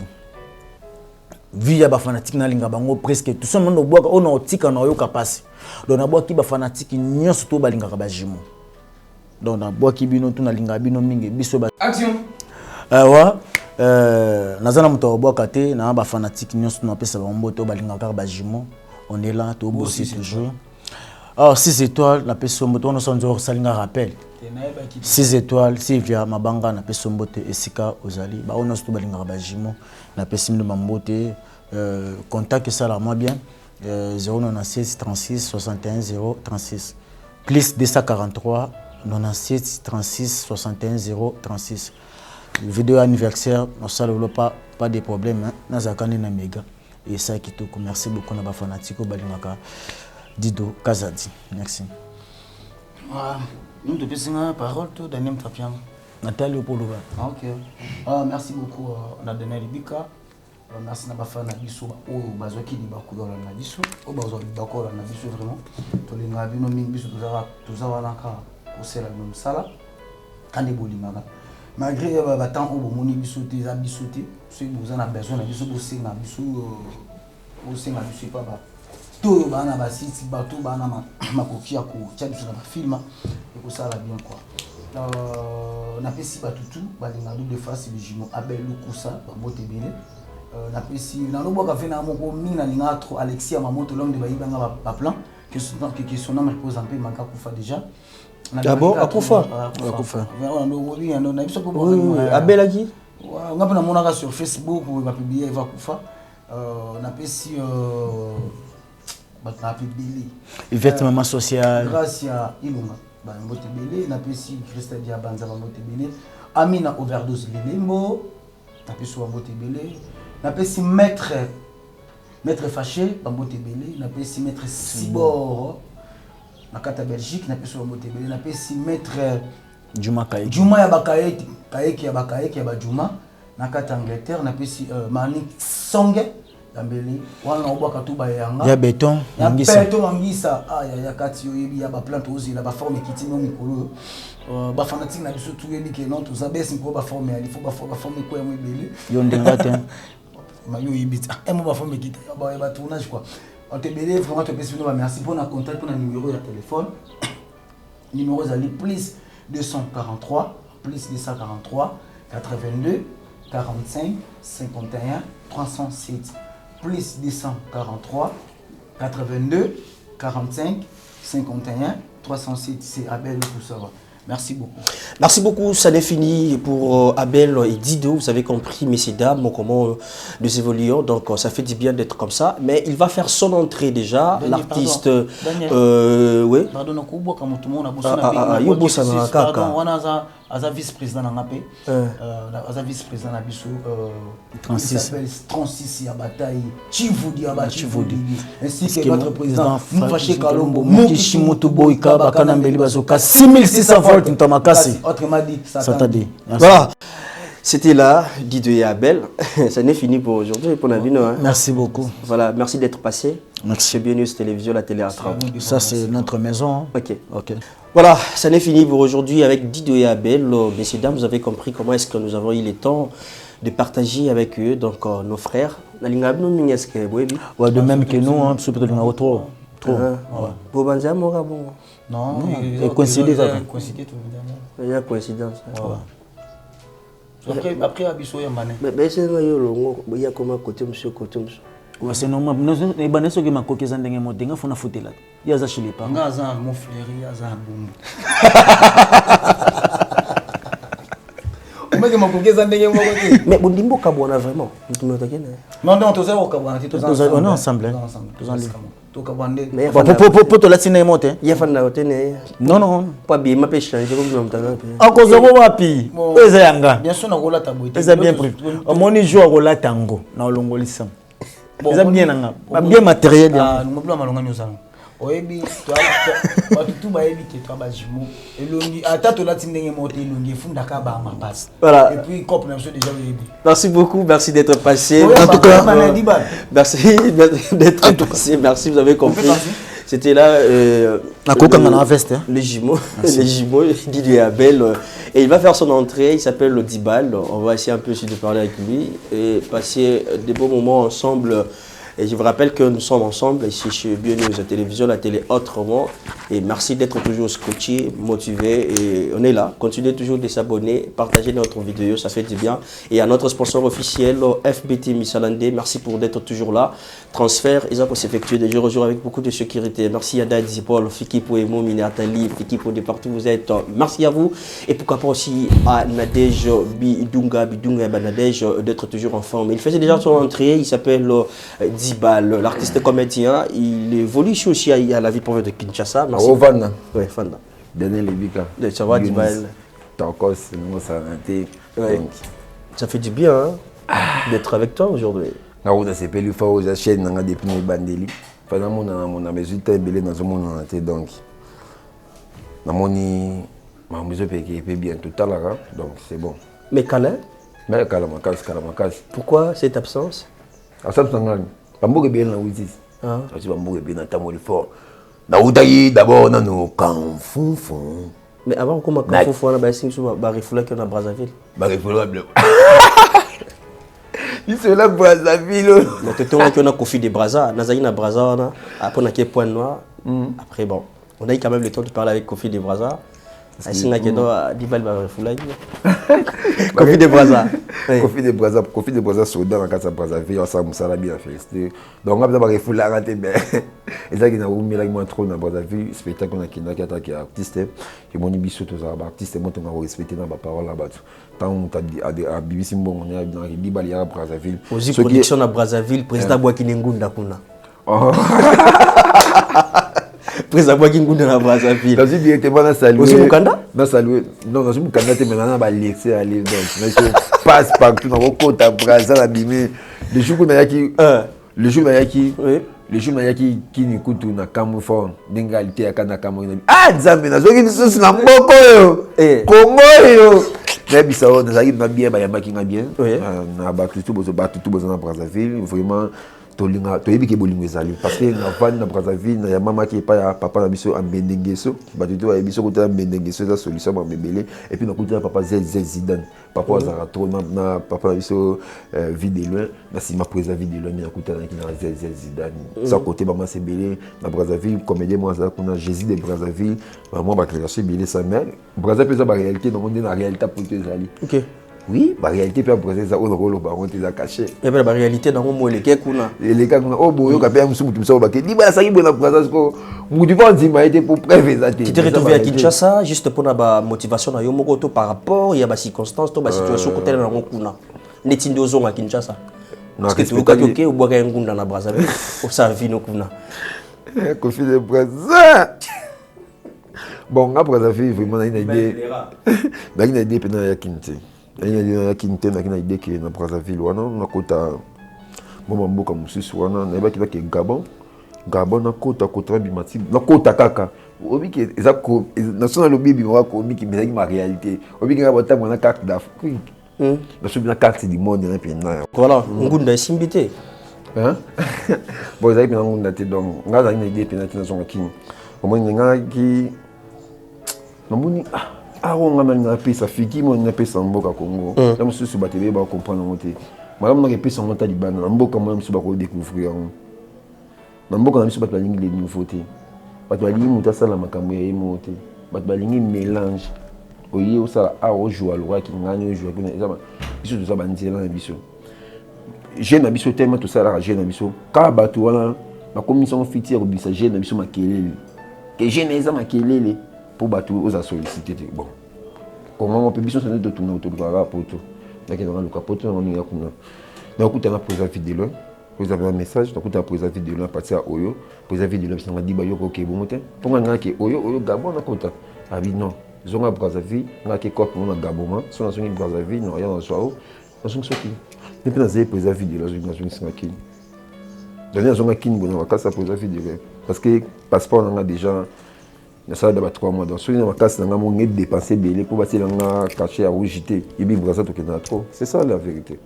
Speaker 8: Via ba fanatique na linga bango presque tout ça monde boka on otika na yoka passe. Donc na boka ki ba fanatique nyo surtout balinga bajimo. Donc na boka ki bino tout na linga bino mingi biso ba.
Speaker 3: Action.
Speaker 8: Nazana muto boka te na ba fanatique nyo surtout na pesa ba mboto balinga bajimo. On est là, tout bosser toujours. Alors, 6 étoiles, la personne, on a un rappel. 6 étoiles, c'est via Mabanga, la personne, et Sika, Ozali. On a tout balinga bajimo, la personne de Mambote. Contact ça là, moi bien. 096 36 61 0 36. Plus 243 97 36 61 0 36. Vidéo anniversaire, on ne pas de problème. Nous avons un méga. Et ça qui te merci beaucoup na ba fanatiko balingaka Dido Kazadi. Merci.
Speaker 7: Nous devons une parole tout Daniel Tapian.
Speaker 8: Nathalie Opolova.
Speaker 7: OK. Merci beaucoup na Daniel Bika. Merci na ba fana biso o bazoki di bakuyola na biso. O bazoki bakola na biso vraiment. To linga bino mingi biso tozala naka osela no sala. Kande bolimaka. Malgré le temps où vous avez sauté, si vous avez besoin de vous sauter, vous avez pas tout bana basiti bato bana makokia ko tchabiso na film et ko ça la bien quoi. Na pesi batutu balinga double face le jumeau Abel Lukusa ba bote belé. Na pesi na lobo ka fena moko mina linga trop Alexia Mamoto l'homme de baibanga ba plan que son nom repose un peu maka kufa déjà.
Speaker 4: D'abord Akufa. Abelaki.
Speaker 7: On a pu na sur Facebook ou va publier Eva Kufa. On a pesi na publier.
Speaker 8: Événement social.
Speaker 7: Grâce à Ilunga. Ba mbote belé na pesi Christa Dia Banza ba mbote belé. Amina overdose Lelembo. Na pesi ba mbote belé. Na pesi maître fâché ba mbote belé. Na pesi maître Sibor. Na kata Belgique na pesi ba mbote belé. Na pesi maître
Speaker 8: Juma Kaeki.
Speaker 7: Juma ya Bakaeki, Kaeki ya Bakaeki ya Bajuma. Na kata Angleterre na pesi Manik Songe. Dambeli wana obwa katuba yanga
Speaker 8: ya béton
Speaker 7: ngisa ya kati yo yebi ya ba plante ozi la ba forme kiti no mikolo ba fanatique na biso tout yebi ke non to zabesi ko ba forme ali faut ba forme ko ya mwebele
Speaker 8: yo ndenga te
Speaker 7: ma yo yebi mo ba forme kiti ba tournage quoi on te belé vraiment te pesi no ba merci pour na contact pour na numéro ya téléphone numéro zali plus 243 plus 243 82 45 51 307 plus 243 82 45 51 307. C'est Abel pour ça. Merci beaucoup.
Speaker 4: Merci beaucoup, ça n'est fini pour Abel et Dido. Vous avez compris, messieurs, dames, comment nous évoluons. Donc, ça fait du bien d'être comme ça. Mais il va faire son entrée déjà, l'artiste. Oui.
Speaker 7: Pardon, on a vice-président dans l'AP. On a vice-président dans Bissou. 36 à bataille. Chivoudi à bataille. Ainsi que notre président, Moufaché Kalombo, Moukishi Moutoubo, Ikaba, Kanambeli Bazoka, 6600 volts, Ntomakasi. Autrement dit,
Speaker 4: voilà. C'était là, Didier et Abel. Ça n'est fini pour aujourd'hui, pour Navino. Hein.
Speaker 8: Merci beaucoup.
Speaker 4: Voilà, merci d'être passé.
Speaker 8: Merci.
Speaker 4: Chez Bio News Télévision, la télé à 30.
Speaker 8: Ça, c'est notre maison. Hein.
Speaker 4: Ok. Voilà, ça n'est fini pour aujourd'hui avec Didier et Abel. Messieurs, dames, vous avez compris comment est-ce que nous avons eu le temps de partager avec eux, donc nos frères. Ouais,
Speaker 8: de même que nous, hein, parce que peut-être qu'on a trop.
Speaker 6: Non,
Speaker 8: et coïncider ça.
Speaker 4: Il y a coïncidence.
Speaker 6: Après, Abisso et Mané.
Speaker 4: Mais c'est il y a comment côté monsieur.
Speaker 8: Ouais, c'est normal. Nous, les bannes sont qui m'ont coqué, ça n'a pas de faut na foutre là. Il y a ça chez les parents.
Speaker 6: Gaza, mon frère, il y a ça boum.
Speaker 4: Mais Bondimbo Kabouana vraiment.
Speaker 6: Non, tous
Speaker 8: on est ensemble.
Speaker 4: Mais
Speaker 8: pour te laisser les mots.
Speaker 4: il y a fan hôtel.
Speaker 8: Non.
Speaker 4: Pas bien, ma pêche change comme
Speaker 8: À cause de moi, pi. Ezanga.
Speaker 6: bien sûr, on a la tabouille.
Speaker 8: Eza bien pris. Mon jour au la tango na olongolisa. Eza bien nanga. Bien matériel.
Speaker 6: Ah, nous m'appelons malonga nyosang. Oyebi, toi, tout ba yebi que toi ba jimo. Elongi, ata to la tindenge moté elongi funda ka ba ma passe.
Speaker 4: Voilà.
Speaker 6: Et puis cop na déjà yebi.
Speaker 4: Merci beaucoup, merci d'être passé.
Speaker 8: En tout cas,
Speaker 4: merci d'être passé. Merci, vous avez compris. C'était là les jumeaux, Didier Abel. Et il va faire son entrée, il s'appelle Dibal. On va essayer un peu aussi de parler avec lui et passer des beaux moments ensemble. Et je vous rappelle que nous sommes ensemble ici chez Bio News Télévision, la télé autrement. Et merci d'être toujours scotché, motivé. Et on est là. Continuez toujours de s'abonner, partager notre vidéo, ça fait du bien. Et à notre sponsor officiel, FBT Missalandé, merci pour d'être toujours là. Transfert, ils ont s'effectuer de jour au jour avec beaucoup de sécurité. Merci à Dadi Paul, Fiki pour Emo, Minatali, Fiki pour de partout où vous êtes. Merci à vous. Et pourquoi pas aussi à Nadej Bidunga Nadej d'être toujours en forme. Il faisait déjà son entrée, il s'appelle Dibal, l'artiste comédien. Il évolue aussi à la vie privée de Kinshasa. Merci.
Speaker 9: Fanda.
Speaker 4: Oui, Fanda.
Speaker 9: Daniel Lebika.
Speaker 4: Ça va, Dibal.
Speaker 9: Tankos, nous santé.
Speaker 4: Ça fait du bien d'être avec toi aujourd'hui.
Speaker 9: On a fait le faux, j'achète des pneus bandeli. Pendant mon résultat, belé dans mon santé donc. Ma maison est bien tout à l'heure, donc c'est bon.
Speaker 4: Mais Calais?
Speaker 9: Mais Calamakas.
Speaker 4: Pourquoi cette absence?
Speaker 9: Absence en Bambouk est bien là où il dit. Je suis Bambouk est bien dans ta mot fort. Naoutaï d'abord dans nos canfons.
Speaker 4: Mais avant comment canfons on a baissé sur Barifula qui est dans Brazzaville.
Speaker 9: Barifula bleu. Il se l'a Brazzaville.
Speaker 4: Mais tu as qu'on a Kofi de Brazza, Nazaï na Brazza on a après on a qui point noir. Après bon, on a eu quand même le temps de parler avec Kofi de Brazza. Kofi de Brazza.
Speaker 9: Kofi de Brazza soldat dans casa Brazzaville, on s'est musala bien félicité. Donc on a besoin de refoula raté ben. Et ça qui n'a oumi là moi trop dans Brazzaville, spectacle on a qui attaqué artiste. Et mon biso tous artistes moi on a respecté dans ma parole là-bas. Tant on t'a dit à BBC bon on est dans Dibal ya Brazzaville.
Speaker 4: Aussi production à Brazzaville, président Boakine Ngunda kuna. Président Boakine Ngunda na Brazzaville.
Speaker 9: Dans une directement dans saluer.
Speaker 4: Aussi Mukanda?
Speaker 9: Dans saluer. Non, dans une Mukanda te maintenant ba lexer aller donc. Mais passe partout dans vos côtes à Brazzaville abîmé. Le jour où na yaki le jour na yaki le jour na yaki qui n'écoute na Cameroun d'égalité à kana Cameroun. Ah Nzambe na zoki biso na mboko yo. Congo yo. Mais bisao na zaki na bien ba yambaki na bien. Na ba tout bozo na Brazzaville vraiment tolinga toyebi ke bolingo ezali parce que na van na Brazzaville na ya mama qui pa ya papa na biso ambendengeso batuto ya biso kota ambendengeso za solution ba bebele et puis na kota papa Zidane papa azara trop na papa na biso vie de loin na sima président vie de loin na kota na Zidane ça côté ba masebele na Brazzaville comédien moi ça kuna Jésus de Brazzaville moi ba création belé sa mère Brazzaville ça ba réalité dans monde na réalité pour tout ezali. OK. Oui, la réalité peut proposer ça au rôle baron te caché.
Speaker 4: Et bien la réalité dans mon les kuna.
Speaker 9: Les cas kuna oh boyo ka pe musu tout ça ba ke di ba ça ki bona présence ko mutu va ndima été pour prévenir ça.
Speaker 4: Tu t'es retrouvé à Kinshasa juste pour na motivation na yo moko to par rapport il y a ba circonstances to ba situation côté na kuna. Netindo zo à Kinshasa. Parce que tu veux que au bois ngunda na Brazzaville au sa vie no kuna.
Speaker 9: Kofi de Brazza. Bon, après Brazzaville vraiment na une idée. Na une idée pendant ya Kinshasa. Il y a qui n'a idée que na Brazzaville wana na kota mama mboka mususu wana na ba ki Gabon na kota bimati na kota kaka obi ke eza ko national lobby bi wa ko mi ki mezaki ma réalité obi ke ba ta mona carte d'Afrique naso bina carte du monde na pena
Speaker 4: voilà ngunda simbité
Speaker 9: hein bon ça pena ngunda te donc ngaza ina idée pena tina zonga king omoni nga ki namoni aronga manga pesa fiki mo na pesa mboka Congo la mususu batebe ba comprendre ngote malamu na pesa ngota libana na mboka mo mususu ba ko découvrir na mboka na mususu ba lingi les nouveautés ba lingi muta sala makambo ya emote ba lingi mélange oye osala ojoa lwa ki ngani ojoa kuna ezaba biso to zaba nzela na biso jeune na biso tellement to sala jeune na biso ka bato wana ba commission fiti ko bisa jeune na biso makelele que jeune eza makelele pour bato oza solliciter bon comment on peut biso ça de tourner autour de la poto donc dans le capote on y a kuna na okuta na poser vidéo vous avez un message donc okuta poser vidéo na partir oyo poser vidéo ça nga diba yo ko ke bon moté pour nga ke oyo gabon na kota abi non zonga Brazzaville nga ke corps na gabon so na zonga Brazzaville non ya na soao na zonga soki ne peut na poser vidéo la zonga singa ki dernier zonga ki ni bona kasa poser vidéo parce que passeport nga déjà na sala d'aba 3 mois donc so na kasa nga mo ngi dépenser belé pour bâtir nga cacher à rougiter et bi Brazzaville to ke na trop c'est ça la vérité.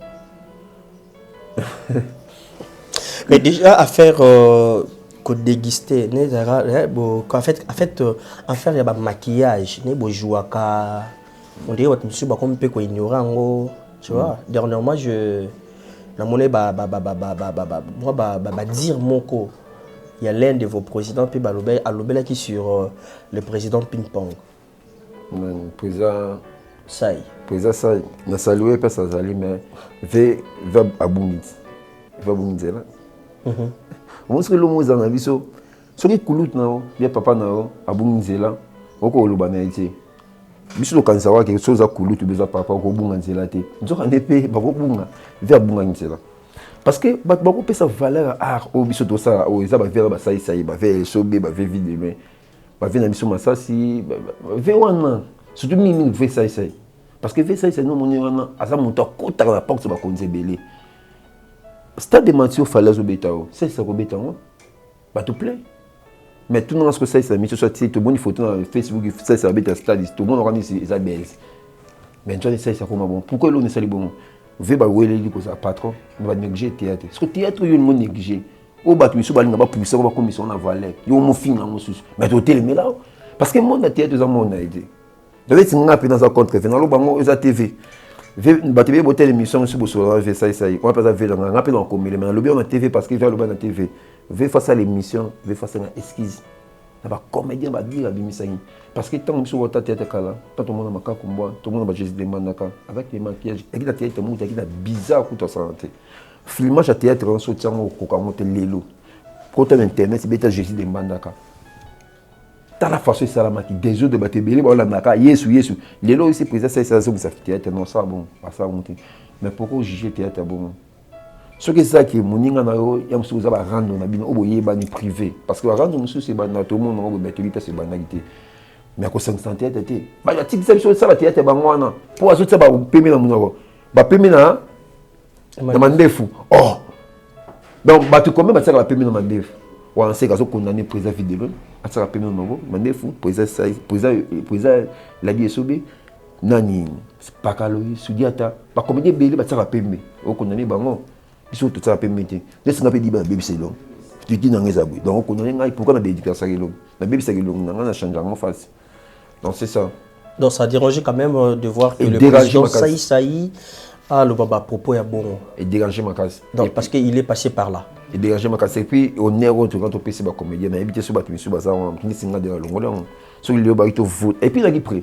Speaker 4: Mais déjà à faire que déguster en fait en faire il y a maquillage ne bo jouaka on dirait votre monsieur ba comme peu ko ignorant tu vois dernièrement je na monnaie moi dire moko il y a l'un de vos présidents puis alobela qui sur le président ping pong
Speaker 9: président
Speaker 4: Sai
Speaker 9: na saluer pas ça zali mais va abungizela on se le mot na biso soki kulut na ya papa na abungizela oko oloba na ite biso kanisa wa ke soza kulut beza papa ko bunga nzela te nzoka nepe ba ko bunga vers bunga nzela parce que ba ko pesa valeur art o biso to ça o za ba vers ba sai ba vers sobe ba vers vide mais ba vers na biso masasi vers wana surtout mini vers sai parce que vers sai non moni wana asa monto kota na porte ba konze belé stade de Mathieu Falazo Betao, c'est ça Robeta moi. Bah te plaît. Mais tout le monde que ça mis sur tout le monde photo sur Facebook, ça Beta stade, tout le monde organise ça belle. Mais tu vois ça comme bon. Pourquoi l'on est ça bon? Ve ba wele li ko ça patron, on va négliger théâtre. Parce que théâtre yo monde négliger. O ba tu so ba linga ba publicité ba commission na valet. Yo mo fin na mo sus. Mais to télé mais là parce que monde théâtre ça monde a été. Deve tinga pe dans un contre fait dans le bango za TV. Batebe botel émission sur Bosola ça on pas ça veut on rappelle en commun mais le bien on TV parce que vers le bas de TV veut face à l'émission veut face à esquisse ça va comédien va dire la bimisangi parce que tant sur votre théâtre kala tant tout le monde maka kombo tout le monde va juste demander avec les maquillages et qui la théâtre monde qui la bizarre pour santé filmage à théâtre on soutient au kokamote lelo côté internet c'est bêta Jésus demanda ka dans la façon ça la maki des autres de batebele ba la naka yesu lelo ici président ça ça théâtre non ça bon ça monter mais pourquoi juger théâtre bon ce que ça qui moninga na yo ya musu za ba rendre na bino oboye ba ni privé parce que rendre musu c'est ba na tout monde on ba télé c'est banalité mais ko 500 théâtre té ba ya tiki ça ba théâtre ba ngwana pour azo ça ba pemé na munoko ba pemé na mandefu oh donc ba tu combien ba ça ba pemé na mandefu on sait qu'ils ont condamné le président Fidel à sa rappel non mais fou président la DSOB nani pakaloyi sudiata pas combien belé ba sa rappel mais on condamné bango ils sont tout ça rappel mais laisse nga pe di ba baby selon tu dis dans ezabui donc on condamné ngai pourquoi na bédi ça gelong na baby selong na changer en face donc c'est ça
Speaker 4: donc ça dérange quand même de voir que le président Saï a le baba propos ya bon
Speaker 9: et déranger ma case
Speaker 4: donc parce qu'il est passé par là
Speaker 9: et dégager ma casse et puis on est rentré quand on peut c'est comédien mais éviter ce bateau monsieur bazar on singa de la longue sur le bateau vote et puis là qui prêt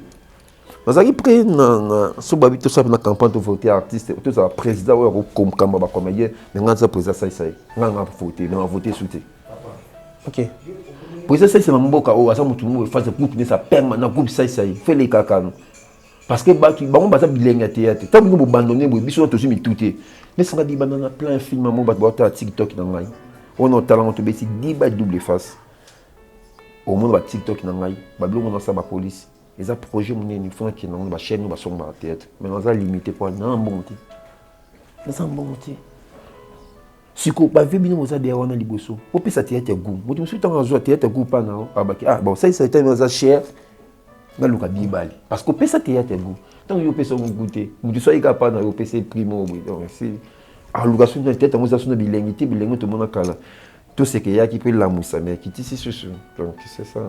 Speaker 9: dans ça qui prêt na ce bateau ça na campagne de voter artiste tout ça président ou comme comédien mais quand ça président ça on a voté mais on a voté souté
Speaker 4: OK
Speaker 9: président ça c'est mamboka o asa mutu mu face groupe ne ça permanent groupe ça fait les caca parce que bango baza bilenga théâtre tant que vous abandonner biso to simi touté mais ça va dire banana plein film mo ba ta TikTok na ngai on a talent to basic di ba double face au monde ba TikTok na ngai ba bilongo na sa ba police les a projet mon ni font qui na ba chaîne ba son ba théâtre mais on a limité pour na bonté na sa bonté siko ba ve bino za de wana liboso o pesa théâtre goût mo tu suis en zo théâtre goût pa na ba bon ça ça était dans cher na luka bibali parce que pesa théâtre goût tant que yo son goûter mutu soit capable na yo pesa primo donc c'est allocation de tête moi ça sonne bilingue tout le monde kala tout ce qu'il y a qui peut la moussa mais qui ici sous donc c'est ça.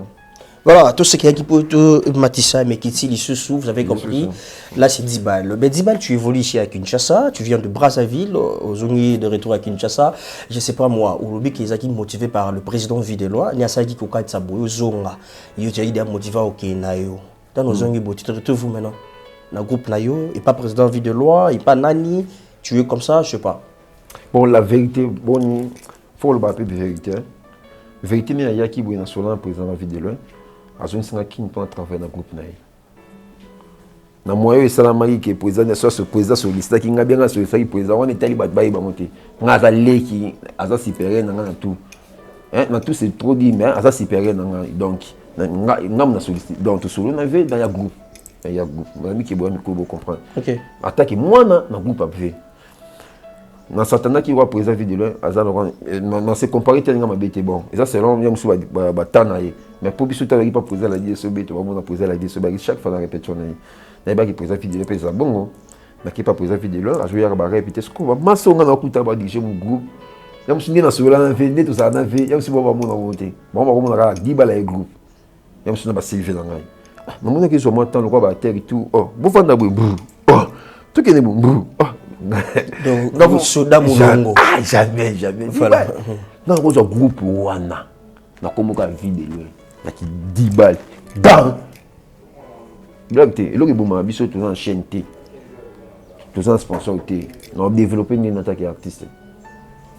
Speaker 4: Voilà, tout ce qui est qui peut Matissa, mais qui est sous, vous avez compris. Là, c'est 10 balles. Mais 10 balles, tu évolues ici à Kinshasa, tu viens de Brazzaville, aux Zongis de retour à Kinshasa. Je ne sais pas moi, ou le qui est motivé par le président Videlois, il y a ça qui est Saboyo Zonga. Il y a des motivés au Kenayo. Dans nos Zongis, tu te retrouves maintenant. Dans le groupe Nayo, et pas président Videlois, et pas Nani, tu es comme ça, je ne sais pas.
Speaker 9: Bon, la vérité, bon, il faut le battre de vérité. La vérité, mais il y a qui est sur le président Videlois. Azon singa qui ne peut travailler dans le groupe naï. Na moyo salama qui est président de ce président sur liste qui nga bien sur liste qui président on est tali bat baï ba monter. Nga za leki aza supérieur na tout. Hein na tout c'est trop dit mais aza supérieur na donc nga na sur liste donc tout solo na ve dans ya groupe. Il y a groupe. Mon ami qui boit micro pour comprendre. OK. Attaque moi na groupe a fait. Na satana qui va président vidéo aza na se comparer tellement ma bête bon. Et ça c'est long même sur ba tanaye. Mais pour que tu aies pas posé la DSO, tu vas poser la DSO. Chaque fois, la répétition, il y a qui présente vidéo, c'est bon. Mais qui pas présent vidéo, je vais répéter ce qu'on va. Ma soeur, on a écouté mon groupe. Il y a un souvenir dans ce là, il y a tout ça, il y a aussi bon monter. Bon, on a 10 balles avec groupe. Il y a un souvenir Sylvain dans la. Mais mon qui soit moi temps le roi va terre et tout. Oh, vous faites d'abord oh, tout qui est bon oh.
Speaker 4: Donc vous soda mon
Speaker 9: jamais. Voilà. Dans le groupe Wana, na comme on vidéo. Qui 10 balles. Bam! Donc, et là, bon, ma toujours en chaîne T. Toujours en sponsor T. On a développé une attaque artiste.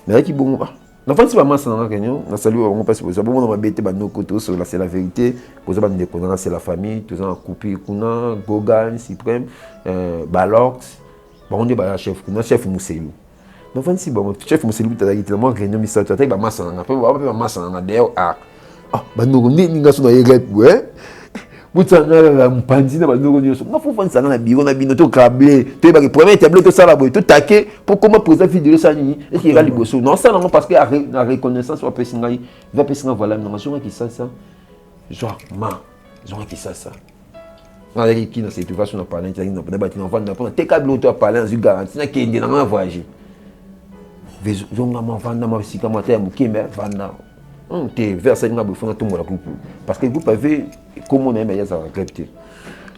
Speaker 9: Mais là, qui bon, la fin, c'est pas mal, ça n'a rien. On salue, on passe pour ça. Bon, on a bêté, nos côtés, c'est la vérité. Pour ça, c'est la famille. Tous en coupé, Kuna, Gogan, Cyprem, Balox. Bon, on est chef Kuna, chef Mousselou. La fin, c'est bon, chef Mousselou, tu as tellement réunion, mais ça, tu as dit, masse, on a pas masse, on a d'ailleurs, ah, banoko ndeni ngaso na yegep ouais butanga la mpanzi na banoko nyoso na fofa nsanga na biro na bino to câblé to ba premier tableau to sala boy to taquer pour comment présenter vidéo ça ni est-ce qu'il y a liboso non ça non parce que la reconnaissance va pesinga va pesinga voilà non je vois qui ça genre ma je vois qui ça na les qui na cette situation na parler na bâti na vendre na te câblé to parler en garantie na kende na voyager zonga ma vendre ma sika ma terre mukimbe vendre tu verses une abou tout le groupe parce que le groupe avait comment on aime ça accepter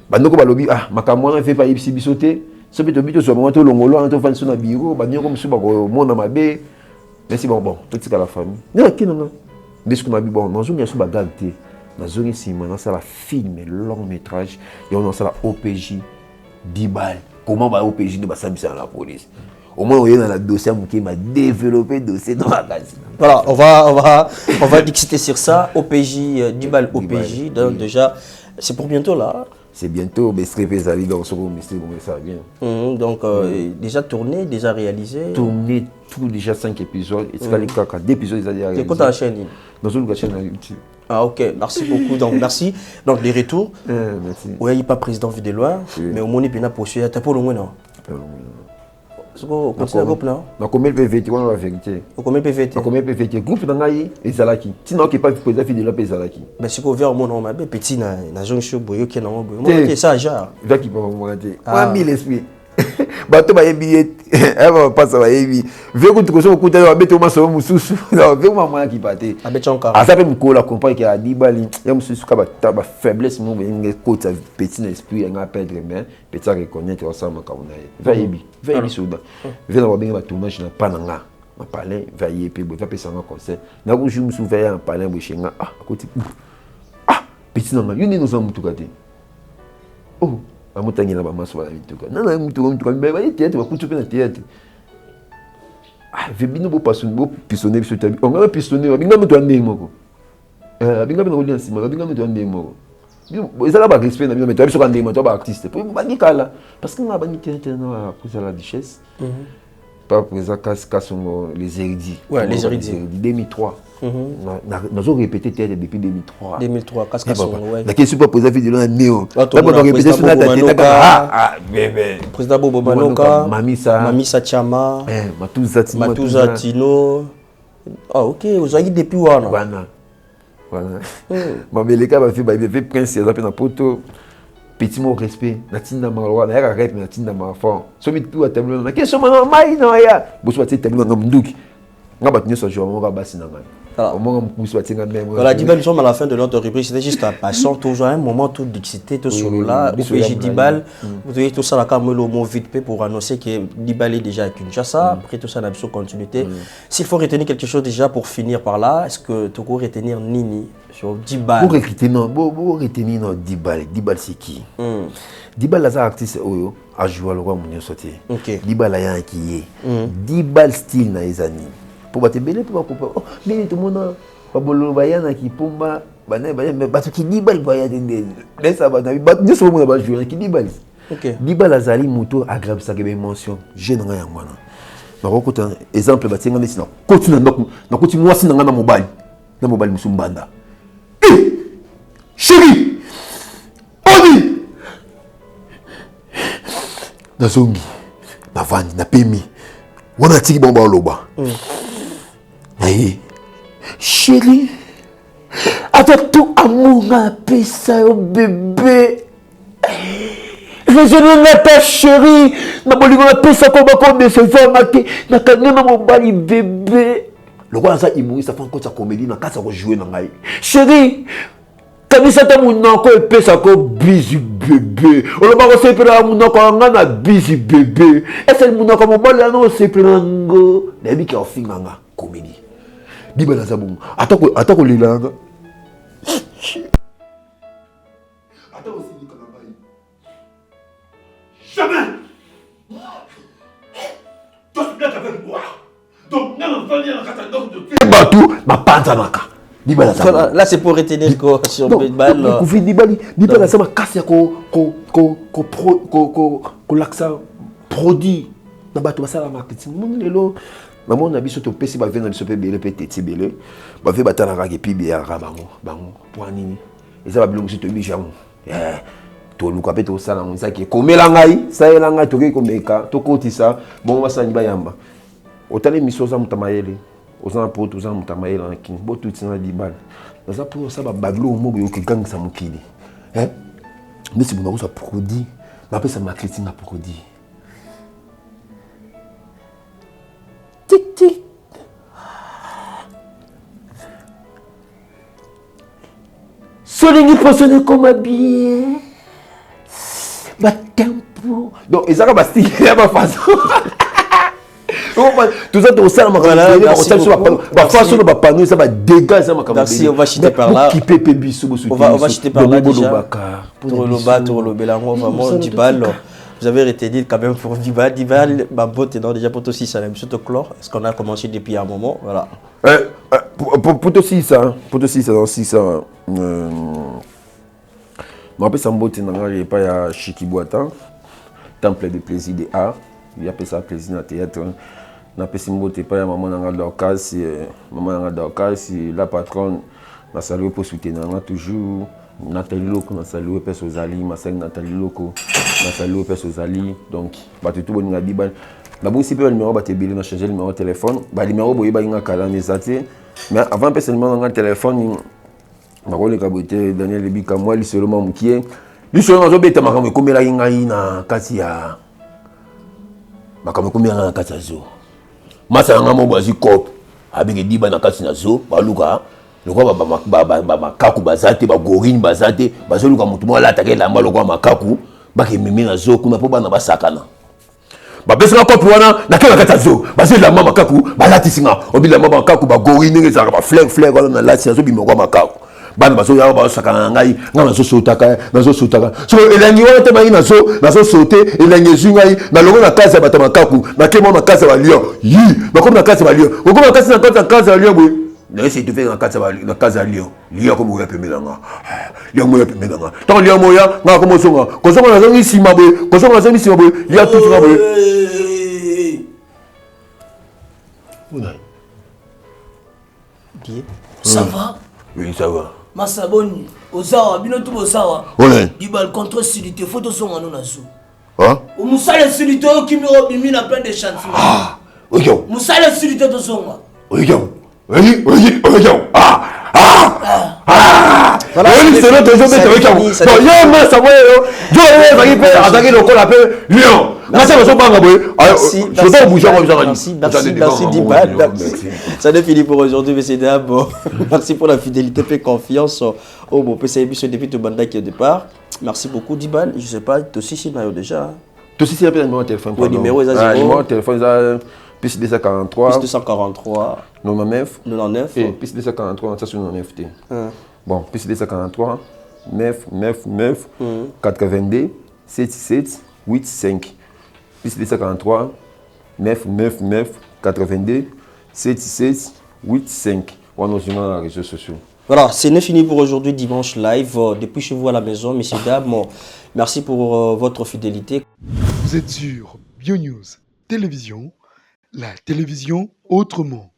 Speaker 9: bandoko balobi ah makamwana fait pas ici bisoté ce que tu bito sur moment to longolo en to fan sur na bureau banyo comme sur bako mona mabe merci bon tout ça la famille na kinanga bisco na bi bon non zonya sur bagalité na zone sima na ça la film long métrage et on a ça la OPJ 10 balles comment ba OPJ de ba sabisa la police. Au moins, on est dans le dossier qui m'a développé le dossier dans la case.
Speaker 4: Voilà, on va discuter sur ça. OPJ, 10 balles OPJ. Donc, déjà, c'est pour bientôt là.
Speaker 9: C'est bientôt, mais c'est très donc ça va bien.
Speaker 4: Donc, déjà tourné, déjà réalisé.
Speaker 9: Tourné tout, déjà 5 épisodes. Et c'est les 2 épisodes, ils ont réalisé.
Speaker 4: C'est quoi ta chaîne?
Speaker 9: Dans une chaîne YouTube.
Speaker 4: Ah, ok, merci beaucoup. Donc, merci. Donc, les retours.
Speaker 9: Merci.
Speaker 4: Oui, il n'y a pas président Videlois, mais au moins, il y a poursuivi. Tu as pas le moins, non? Continue groupe là.
Speaker 9: Na combien PVT on la vérité.
Speaker 4: Combien PVT?
Speaker 9: Combien PVT groupe dans ngai ezalaki. Sinon qui pas président Videlois ezalaki.
Speaker 4: Mais c'est qu'on vient au monde on m'a petit na jeune show boyo qui na boyo. Moi ça genre.
Speaker 9: Va qui pas moi rater. Moi mille esprit. Bato ba yebi eva passa ba yebi. Ve ko tuko so ko ta ba beto ma so mususu. Non, ve ma moi qui paté.
Speaker 4: Abechonka.
Speaker 9: A ça peut me coller compagne qui a dit bali. Ya mususu ka ba faiblesse mo nge ko ta petit esprit nga perdre mais petit reconnaître ça ma kauna. Va yebi. Va yebi souda. Ve na ba benga ba tournage na pananga. Ma parler va yebi bo va pesa nga concert. Na ko jumu souveiller en parler bo chenga. Ah, côté. Ah, petit na yuni nous en mutukate. Oh. Amutangi na bamaso bala bituka nana mutuka mbeba théâtre bakutu pe na théâtre ah vebino bo pisonner biso tabi on va pisonner binga mutu ande moko binga bino kolia nsima binga mutu ande moko ezala ba respect na bino meto biso kande moto ba artiste po ba nikala parce que na ba ni théâtre na pour la duchesse pas présent Kasongo les érudits.
Speaker 4: Ouais, les érudits.
Speaker 9: 2003. Nous avons répété théâtre depuis 2003.
Speaker 4: 2003, Kasongo, ouais.
Speaker 9: La question pas présent vidéo dans Néo.
Speaker 4: On a répété sur la tête.
Speaker 9: Ah, bébé.
Speaker 4: Président Bobo Manoka,
Speaker 9: Mamisa
Speaker 4: Chama,
Speaker 9: Matuza
Speaker 4: Tino. Ah, ok, vous avez depuis où
Speaker 9: voilà. Mameleka va faire prince, il a fait un poteau. petit mot respect natinda malowa na ya rep natinda ma fond so mi tu atablo na keso ma mai no ya boso ati tablo ngam nduki ngaba tinyo jo mo ba basi na ngani
Speaker 4: voilà, Dibal, nous sommes à la fin de notre rubrique. C'était juste un passant, toujours un moment tout d'excité, tout solo là. Au PJ Dibal, vous voyez tout ça là, quand le mot vite fait pour annoncer que Dibal est déjà à Kinshasa. Après tout ça, on a besoin de continuité. S'il faut retenir quelque chose déjà pour finir par là, est-ce que tu peux retenir Nini sur Dibal?
Speaker 9: Pour retenir non, Dibal. Dibal c'est qui? Dibal là, c'est artiste Oyo, a joué le roi mon sauté. Dibal là, un qui est. Dibal style na ezani. Pour battre belé pour oh mais tout le monde pas bolo bayana qui pomba bana mais parce que Dibal bayana de ça va na bat ne so mo ba jouer qui Dibal. Dibal azali moto agréable ça que ben mention jeune nga yango na. Na ko kota exemple ba tinga mesina. Koti na ndoko na koti mwasi na nga na mobile musumbanda. Chérie. Oni. Na zongi. Na vandi na pemi. Wana tiki bomba oloba. Hey, chérie, avec tout amour, on appelle ça au bébé. Je ne l'ai pas chérie. On appelle ça comme des femmes qui n'ont pas mon bali bébé. Le roi ça il ça fait encore sa comédie, n'a qu'à jouer dans la chérie. Quand ça t'a mon encore épée ça comme bisou bébé. On va passer pour la mon encore on a bisou bébé. Et c'est mon encore mon bali là non c'est pour l'ango. D'habitude qui a fait manga comédie. Dibal azabou. Attends les langues. Attends aussi les canabay. Jamais. Toi tu blagues avec moi. Donc n'allons pas venir en catalogue de bateau ma pantanaka. Dibal azabou.
Speaker 4: Là c'est pour retenir quoi sur Dibal.
Speaker 9: Ko fi Dibal azama kasi ko laksa produit na bateau basala marketing. Mon lelo maman na biso to pesi ba vena biso pe belé pe teti belé ba ve batana ka ke pibia ka bango poani eza ba bilongo to bijango to luka pe to sala mo saki komela ngai sayela ngai to ke komeka to kotisa bon basani ba yamba otale misoza mutamayele ozana po to zana mutamayele na king bo to tsina Dibal za po sa ba baglo mo bo ke gangsa mukili mais si bon ça produit ba pe sa marketing na produit. Tic tic. Soligny poissonné comme habillé. Ba tempo. Donc ils ont basti à ma façon. Tout ça tout ça ma caméra ba façon ba panneau ça va dégâts ça ma caméra.
Speaker 4: Merci, on va chuter par là. On va chuter par là déjà. Pour le Bélango vraiment Dibal. Vous avez retenu quand même pour Dibal, ma botte est dans déjà pour aussi ça, même surtout chlore. Est-ce qu'on a commencé depuis un moment, voilà.
Speaker 9: Pour aussi ça, dans 6 ans. Je rappelle ça botte dans il pas ya Chikiboata, temple de plaisir de art. Il appelle ça plaisir dans théâtre. On appelle ça botte pas ya maman dans Dorcas, la patronne na saluer pour soutenir toujours. Nathalie Loko, na saluer pes Ozali, ma sœur Nathalie Loko, na saluer pes Ozali. Donc, bah tout bon na Dibal. La bon si peu le numéro ba te bilé na changer le numéro de téléphone. Bah le numéro boye ba nga kala mesate. Mais avant pes le numéro de téléphone, ba ko le kabote Daniel Lebika moi li seulement mukie. Li seulement zo beta makamo komela ngai na kati ya makamo komela na kati ya zo. Masa nga mo bazi cop. Abike Dibal na kati na zo, ba luka. Le roi makaku bazate ba gorine bazate bazoluka mutu mo la takela lamba le roi makaku ba ke mimi na zo kuna po bana basakana ba besanga kopi wana na kela kata zo bazeli lamba makaku balati singa obila lamba makaku ba gorine ngeza ba flag wana na lati zo bimo roi makaku bana bazoya ba sakana ngai ngana zo sotaka so elangi wana te bangi na zo sauter elangi zungai na longo na kaza ba makaku na kemo na kaza ba lion yi ba comme na kaza ba lion ko na kaza ba lion boy. N'essayez de faire la casa Lyon. Lyon comme vous appelez là. Lyon moi appelé là. Tant Lyon moya, na comme ça. Quand on a zone ici mabé, quand on a zone ici mabé, il y a tout mabé.
Speaker 5: Ça va?
Speaker 9: Oui, ça va.
Speaker 5: Masaboni, ozawa, binotu ozawa.
Speaker 9: Ouais.
Speaker 5: Dibal contre Silité, photo son anou na zo.
Speaker 9: Hein?
Speaker 5: O musale Silité qui me robimi na plein de chantiers.
Speaker 9: Ah, OK.
Speaker 5: Musale Silité to zonga.
Speaker 9: OK. Oui,
Speaker 4: Voilà,
Speaker 9: c'est notre jour, mais tu
Speaker 4: fini, ça
Speaker 9: non,
Speaker 4: fini.
Speaker 9: il y a un match à moi, attaquer le col après Lyon. Merci,
Speaker 4: merci Dibal. Ça n'est fini pour aujourd'hui, messieurs dames. Bon, merci pour la fidélité et confiance au bon PCB depuis tout banda qui est au départ. Merci beaucoup Dibal. Je ne sais pas, toi aussi, c'est déjà.
Speaker 9: Toi aussi, c'est le numéro de téléphone.
Speaker 4: Le numéro est à 0.
Speaker 9: Le numéro de téléphone est à plus 243.
Speaker 4: Plus 243.
Speaker 9: 99.
Speaker 4: 99.
Speaker 9: Et plus 243, ça c'est 99. Bon, plus 243, 9, 9, 9, 82, 77, 8, 5. Plus 243, 9, 9, 9, 82, 77, 8, 5. On nous sur les réseaux sociaux.
Speaker 4: Voilà, c'est fini pour aujourd'hui, dimanche live. Depuis chez vous à la maison, messieurs, dames, merci pour votre fidélité.
Speaker 1: Vous êtes sur BioNews Télévision, la télévision autrement.